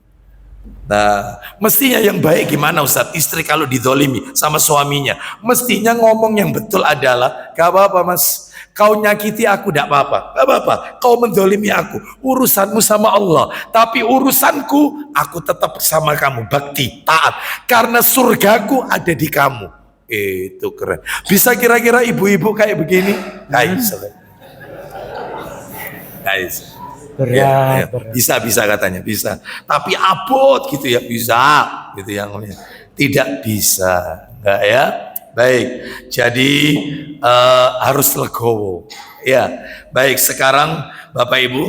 Nah, mestinya yang baik gimana Ustaz? Istri kalau dizolimi sama suaminya, mestinya ngomong yang betul adalah, gak apa-apa mas, kau nyakiti aku gak apa-apa, gak apa-apa, kau menzolimi aku, urusanmu sama Allah, tapi urusanku aku tetap sama kamu, bakti, taat, karena surgaku ada di kamu. Itu keren. Bisa kira-kira ibu-ibu kayak begini? Guys.
Berat.
Bisa katanya, bisa. Tapi abot gitu ya, bisa gitu yang tidak bisa, enggak ya? Baik. Jadi harus legowo. Ya. Baik, sekarang Bapak Ibu,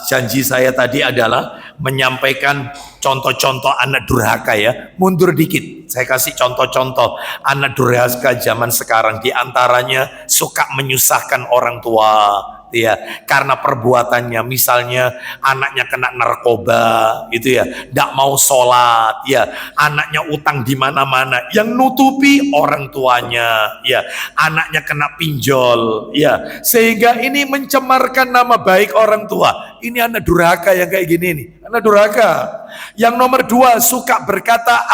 janji saya tadi adalah menyampaikan contoh-contoh anak durhaka ya. Mundur dikit, saya kasih contoh-contoh anak durhaka zaman sekarang. Di antaranya suka menyusahkan orang tua, ya, karena perbuatannya. Misalnya anaknya kena narkoba, gitu ya, tidak mau sholat, ya, anaknya utang di mana-mana, yang nutupi orang tuanya, ya, anaknya kena pinjol, ya, sehingga ini mencemarkan nama baik orang tua. Ini anak durhaka yang kayak gini nih, anak durhaka. Yang nomor dua, suka berkata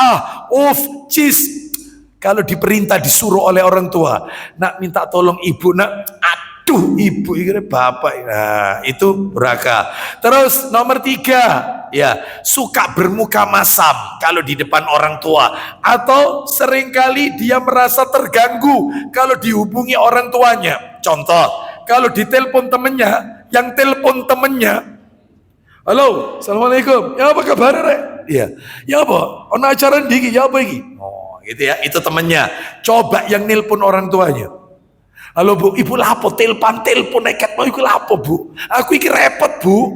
cis kalau diperintah disuruh oleh orang tua. Nak minta tolong ibu nak, aduh ibu ini bapak. Nah, itu durhaka. Terus nomor tiga, ya, suka bermuka masam kalau di depan orang tua, atau seringkali dia merasa terganggu kalau dihubungi orang tuanya. Contoh, kalau ditelepon temennya, yang telepon temennya, halo, assalamualaikum, ya apa kabar rek? Iya, ya apa? Ono acara diki, ya apa iki? Oh, gitu ya, itu temennya. Coba yang nelpon orang tuanya. Halo bu, ibu lapo telepon nekat mau iku lapo bu? Aku iki repot bu.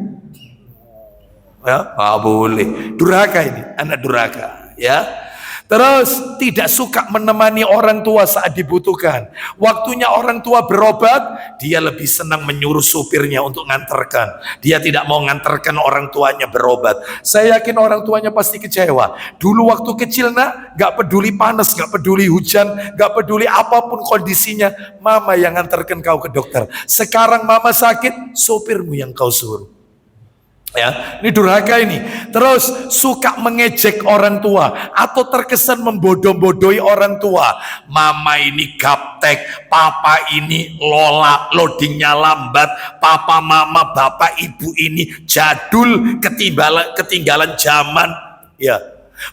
Ya, boleh. Durhaka ini, anak durhaka, ya. Terus tidak suka menemani orang tua saat dibutuhkan. Waktunya orang tua berobat, dia lebih senang menyuruh supirnya untuk nganterkan. Dia tidak mau nganterkan orang tuanya berobat. Saya yakin orang tuanya pasti kecewa. Dulu waktu kecil nak, gak peduli panas, gak peduli hujan, gak peduli apapun kondisinya, mama yang nganterkan kau ke dokter. Sekarang mama sakit, supirmu yang kau suruh. Ya, ini durhaka ini. Terus suka mengejek orang tua atau terkesan membodoh-bodohi orang tua. Mama ini gaptek, papa ini loadingnya lambat, papa mama bapak ibu ini jadul, ketinggalan zaman. Ya,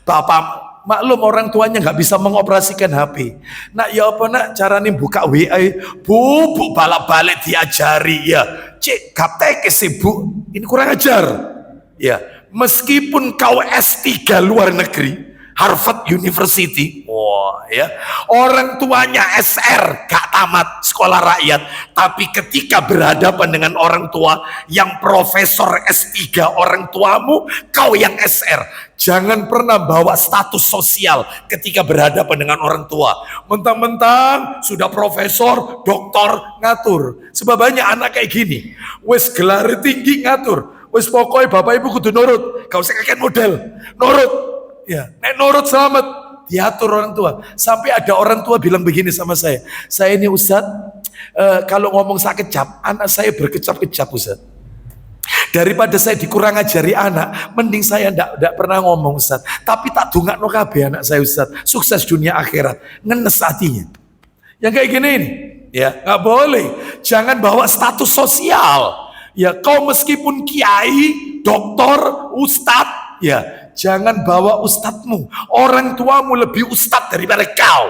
bapak maklum orang tuanya nggak bisa mengoperasikan HP. Nak ya apa nak caranya buka WA? Bu balak-balik diajari ya. Cek gaptek sih bu, ini kurang ajar. Ya, meskipun kau S3 luar negeri, Harvard University, wah ya, orang tuanya SR gak tamat sekolah rakyat, tapi ketika berhadapan dengan orang tua yang profesor S3, orang tuamu, kau yang SR, jangan pernah bawa status sosial ketika berhadapan dengan orang tua. Mentang-mentang sudah profesor, doktor, ngatur. Sebab banyak anak kayak gini, wes gelar tinggi ngatur, wes pokoknya bapak ibu kudu nurut, kau usah kakek model, nurut. Ya, nek nurut selamat, diatur orang tua. Sampai ada orang tua bilang begini sama saya ini Ustaz, kalau ngomong sakit cap, anak saya berkecap-kecap Ustaz. Daripada saya dikurang ajari anak, mending saya ndak pernah ngomong Ustaz. Tapi tak dungakno kabeh anak saya Ustaz, sukses dunia akhirat, ngenes hatinya. Yang kayak gini nih, ya nggak boleh. Jangan bawa status sosial. Ya kau meskipun kiai, doktor, ustadz, ya jangan bawa ustadzmu. Orang tuamu lebih ustadz daripada kau.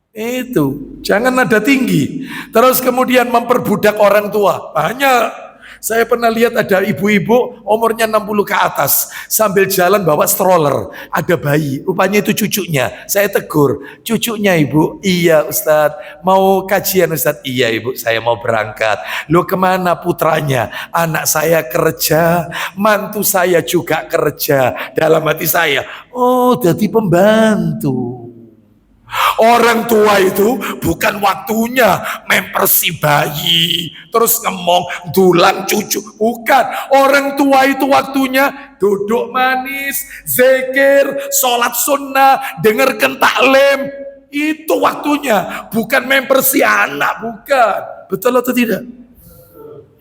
Itu, jangan nada tinggi. Terus kemudian memperbudak orang tua. Banyak. Saya pernah lihat ada ibu-ibu umurnya 60 ke atas sambil jalan bawa stroller, ada bayi, rupanya itu cucunya. Saya tegur, cucunya ibu? Iya Ustadz. Mau kajian Ustadz? Iya ibu, saya mau berangkat. Loh kemana putranya? Anak saya kerja, mantu saya juga kerja. Dalam hati saya, oh jadi pembantu. Orang tua itu bukan waktunya mempersi bayi, terus ngomong dulang cucu. Bukan. Orang tua itu waktunya duduk manis, zikir, sholat sunnah, dengarkan taklim. Itu waktunya. Bukan mempersi anak, bukan. Betul atau tidak?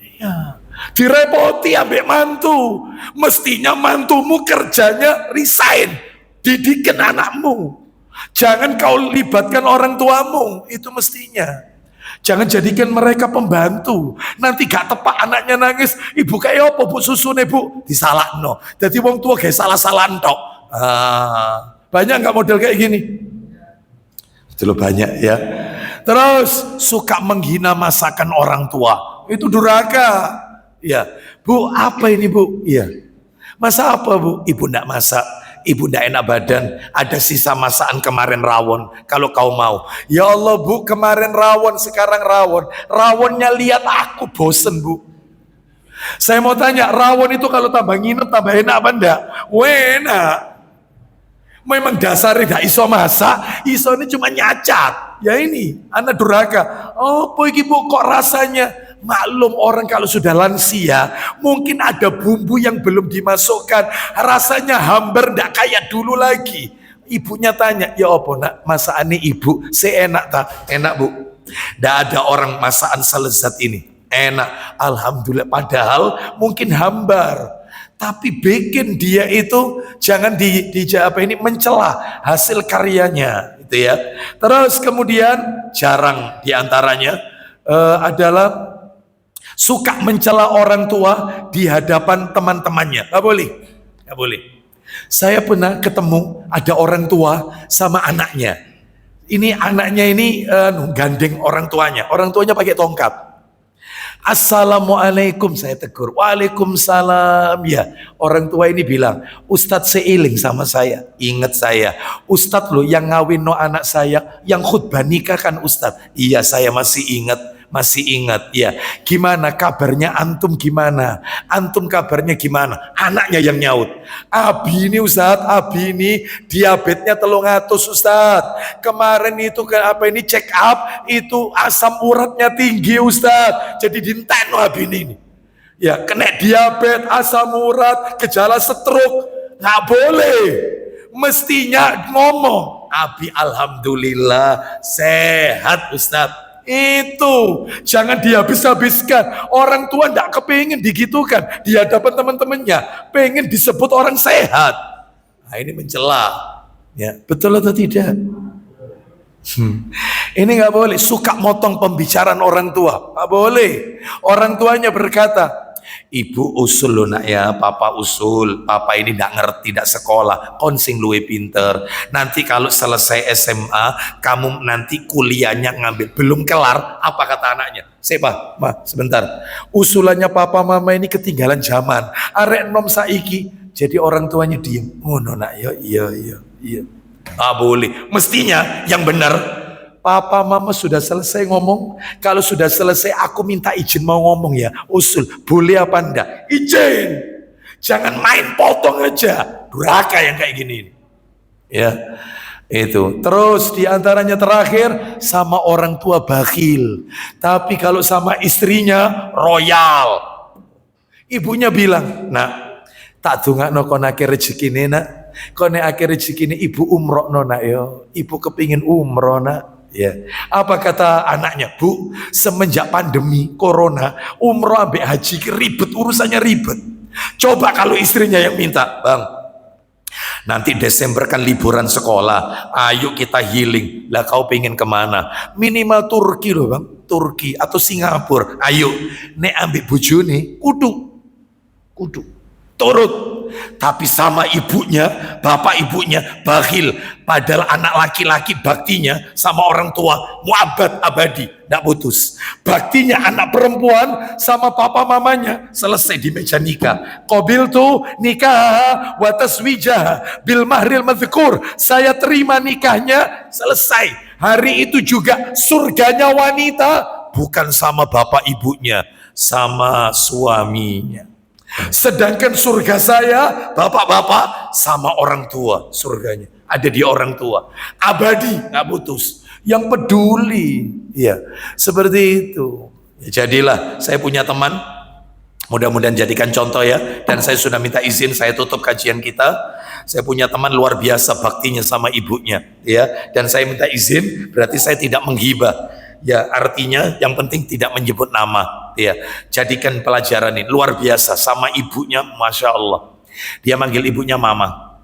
Iya. Direpoti ambek mantu. Mestinya mantumu kerjanya resign, didikin anakmu. Jangan kau libatkan orang tuamu, itu mestinya. Jangan jadikan mereka pembantu. Nanti gak tepat anaknya nangis, ibu kayak apa bu susune bu? Disalahno. Jadi wong tua kayak salah-salahan tok. Banyak gak model kayak gini? Itu loh banyak ya. Terus suka menghina masakan orang tua. Itu durhaka. Ya, bu apa ini bu? Iya. Masa apa bu? Ibu ndak masak. Ibu ndak enak badan, ada sisa masakan kemarin rawon, kalau kau mau. Ya Allah bu, kemarin rawon, sekarang rawon. Rawonnya lihat aku bosen bu. Saya mau tanya, rawon itu kalau tambah nginep tambah enak apa enggak? Enak. Memang dasarnya gak iso masak, iso ini cuma nyacat. Ya ini, anak durhaka. Oh boy bu, kok rasanya? Maklum orang kalau sudah lansia, mungkin ada bumbu yang belum dimasukkan, rasanya hambar ndak kayak dulu lagi. Ibunya tanya, ya apa nak, masakan ini ibu, seenak tak? Enak bu. Ndak ada orang masakan selezat ini. Enak, alhamdulillah. Padahal mungkin hambar. Tapi bikin dia itu jangan mencela hasil karyanya, itu ya. Terus kemudian jarang diantaranya adalah suka mencela orang tua di hadapan teman-temannya. Gak boleh. Gak boleh. Saya pernah ketemu ada orang tua sama anaknya. Ini anaknya ini gandeng orang tuanya. Orang tuanya pakai tongkat. Assalamualaikum, saya tegur. Waalaikumsalam. Ya, orang tua ini bilang, Ustadz seiling sama saya. Ingat saya, Ustadz loh yang ngawin no anak saya, yang khutbah nikah kan Ustadz. Iya, saya masih ingat. Masih ingat ya. Gimana kabarnya antum gimana? Antum kabarnya gimana? Anaknya yang nyaut. Abi ini Ustadz, Abi ini diabetesnya 300 Ustadz. Kemarin itu check up, itu asam uratnya tinggi Ustadz. Jadi dinten Abi ini. Ya, kena diabetes, asam urat, gejala stroke. Nggak boleh. Mestinya ngomong, Abi alhamdulillah sehat Ustadz. Itu jangan dihabis-habiskan. Orang tua tidak kepingin digitukan di hadapan teman-temannya, pengen disebut orang sehat. Nah ini mencela ya, betul atau tidak? Ini nggak boleh. Suka motong pembicaraan orang tua, nggak boleh. Orang tuanya berkata, ibu usul lo nak ya, papa usul, papa ini nggak ngerti, tidak sekolah, konsing luwe pinter. Nanti kalau selesai SMA, kamu nanti kuliahnya ngambil, belum kelar, apa kata anaknya? Siapa? Ma, sebentar. Usulannya papa mama ini ketinggalan zaman. Arek nom saiki, jadi orang tuanya diem. Oh no nak, iya. Ah boleh. Mestinya yang benar, papa mama sudah selesai ngomong. Kalau sudah selesai aku minta izin mau ngomong ya. Usul, boleh apa enggak? Izin. Jangan main potong aja. Durhaka yang kayak gini. Ya. Itu. Terus diantaranya terakhir sama orang tua bakhil. Tapi kalau sama istrinya royal. Ibunya bilang, nak, tak dongakno kon akeh rezekine nak. Kone akhir rezeki ini ibu umroh nona yo, ibu kepingin umroh nak, Ya, apa kata anaknya? Bu, semenjak pandemi corona, umroh ambek haji ribet, urusannya ribet. Coba kalau istrinya yang minta, Bang, nanti Desember kan liburan sekolah, ayo kita healing. Lah kau pengen kemana? Minimal Turki loh Bang, Turki atau Singapura. Ayo, nek ambek bojone kudu turut. Tapi sama ibunya, bapak ibunya bakhil. Padahal anak laki-laki baktinya sama orang tua muabad abadi, tidak putus. Baktinya anak perempuan sama papa mamanya selesai di meja nikah. Qabil tuh nikah wa taswijah bil mahril madhkur. Saya terima nikahnya, selesai. Hari itu juga surganya wanita bukan sama bapak ibunya, sama suaminya. Sedangkan surga saya, bapak-bapak, sama orang tua. Surganya ada di orang tua, abadi, nggak putus. Yang peduli, ya seperti itu. Ya, jadilah saya punya teman, mudah-mudahan jadikan contoh ya. Dan saya sudah minta izin, saya tutup kajian kita. Saya punya teman luar biasa baktinya sama ibunya, ya. Dan saya minta izin, berarti saya tidak menghibah. Ya, artinya yang penting tidak menyebut nama, ya. Jadikan pelajaran ini luar biasa sama ibunya, masya Allah. Dia manggil ibunya mama.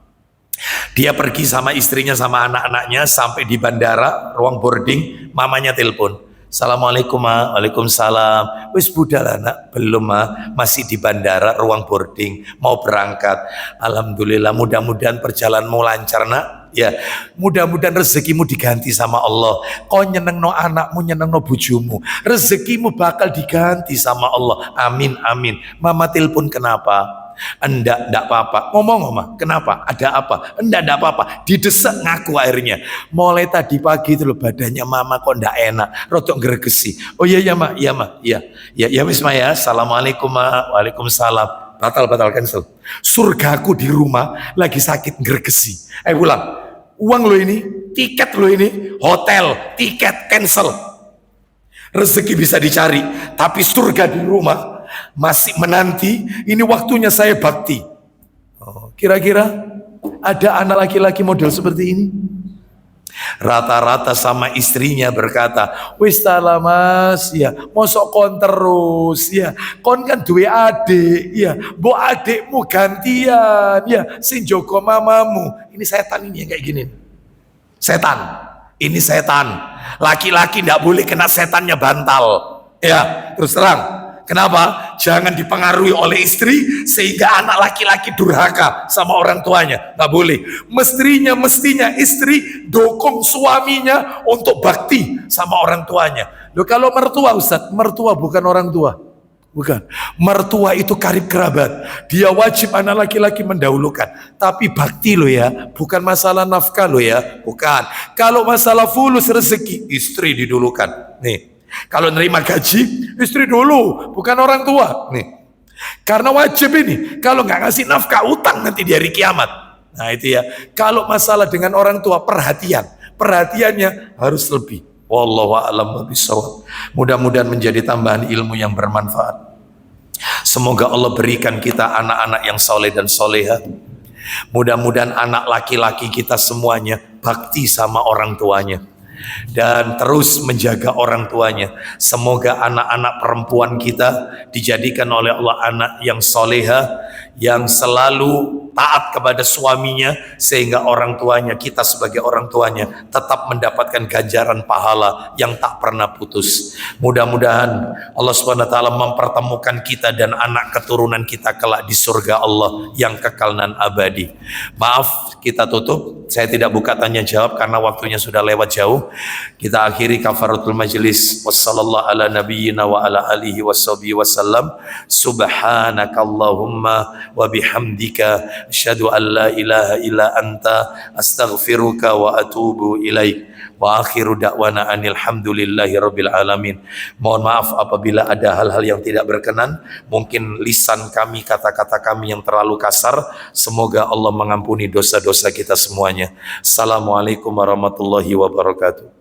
Dia pergi sama istrinya sama anak-anaknya sampai di bandara, ruang boarding, mamanya telepon. Assalamualaikum ma, waalaikumsalam. Wis budal anak, belum ma, masih di bandara, ruang boarding, mau berangkat. Alhamdulillah, mudah-mudahan perjalananmu lancar nak. Ya, mudah-mudahan rezekimu diganti sama Allah. Kau nyenengno anakmu, nyenengno bojomu, rezekimu bakal diganti sama Allah. Amin, amin. Mama telepon kenapa? Enggak apa-apa. Ngomong, kenapa? Ada apa? Enggak apa-apa. Didesak ngaku akhirnya. Mulai tadi pagi itu loh badannya mama kok enggak enak, rotok gregesi. Oh iya ya ma, iya ma, iya. Ya wis ma ya. Assalamualaikum ma, waalaikumsalam. Batal cancel. Surgaku di rumah lagi sakit gregesi. Pulang. Uang lo ini, tiket lo ini, hotel, tiket cancel. Rezeki bisa dicari, tapi surga di rumah masih menanti. Ini waktunya saya bakti. Kira-kira ada anak laki-laki model seperti ini? Rata-rata sama istrinya berkata, wis tala mas, ya mosok kon terus, ya kon kan duwe adik, ya mbok adikmu gantian, ya sing jogo mamamu. Ini setan ini yang kayak gini. Setan, ini setan. Laki-laki tidak boleh kena setannya bantal, ya terus terang. Kenapa? Jangan dipengaruhi oleh istri sehingga anak laki-laki durhaka sama orang tuanya. Nggak boleh. Mestinya istri dukung suaminya untuk bakti sama orang tuanya. Loh kalau mertua Ustaz, mertua bukan orang tua. Bukan. Mertua itu karib kerabat. Dia wajib anak laki-laki mendahulukan. Tapi bakti lo ya, bukan masalah nafkah lo ya. Bukan. Kalau masalah fulus rezeki, istri didulukan. Nih. Kalau nerima gaji, istri dulu, bukan orang tua. Nih, karena wajib ini. Kalau nggak ngasih nafkah, utang nanti di hari kiamat. Nah itu ya. Kalau masalah dengan orang tua, perhatiannya harus lebih. Wallahu a'lam bishawab. Mudah-mudahan menjadi tambahan ilmu yang bermanfaat. Semoga Allah berikan kita anak-anak yang soleh dan soleha. Mudah-mudahan anak laki-laki kita semuanya bakti sama orang tuanya dan terus menjaga orang tuanya. Semoga anak-anak perempuan kita dijadikan oleh Allah anak yang soleha, yang selalu taat kepada suaminya, sehingga orang tuanya, kita sebagai orang tuanya tetap mendapatkan ganjaran pahala yang tak pernah putus. Mudah-mudahan Allah Subhanahu wa taala mempertemukan kita dan anak keturunan kita kelak di surga Allah yang kekal dan abadi. Maaf, kita tutup. Saya tidak buka tanya jawab karena waktunya sudah lewat jauh. Kita akhiri kafaratul majlis. Wassallallahu ala nabiyyina wa ala alihi washabihi wasallam. Subhanakallahumma wa bihamdika asyhadu an la ilaha illa anta astaghfiruka wa atubu ilaik. Wa akhiru da'wana anil hamdulillahi rabbil alamin. Mohon maaf apabila ada hal-hal yang tidak berkenan, mungkin lisan kami, kata-kata kami yang terlalu kasar. Semoga Allah mengampuni dosa-dosa kita semuanya. Assalamualaikum warahmatullahi wabarakatuh.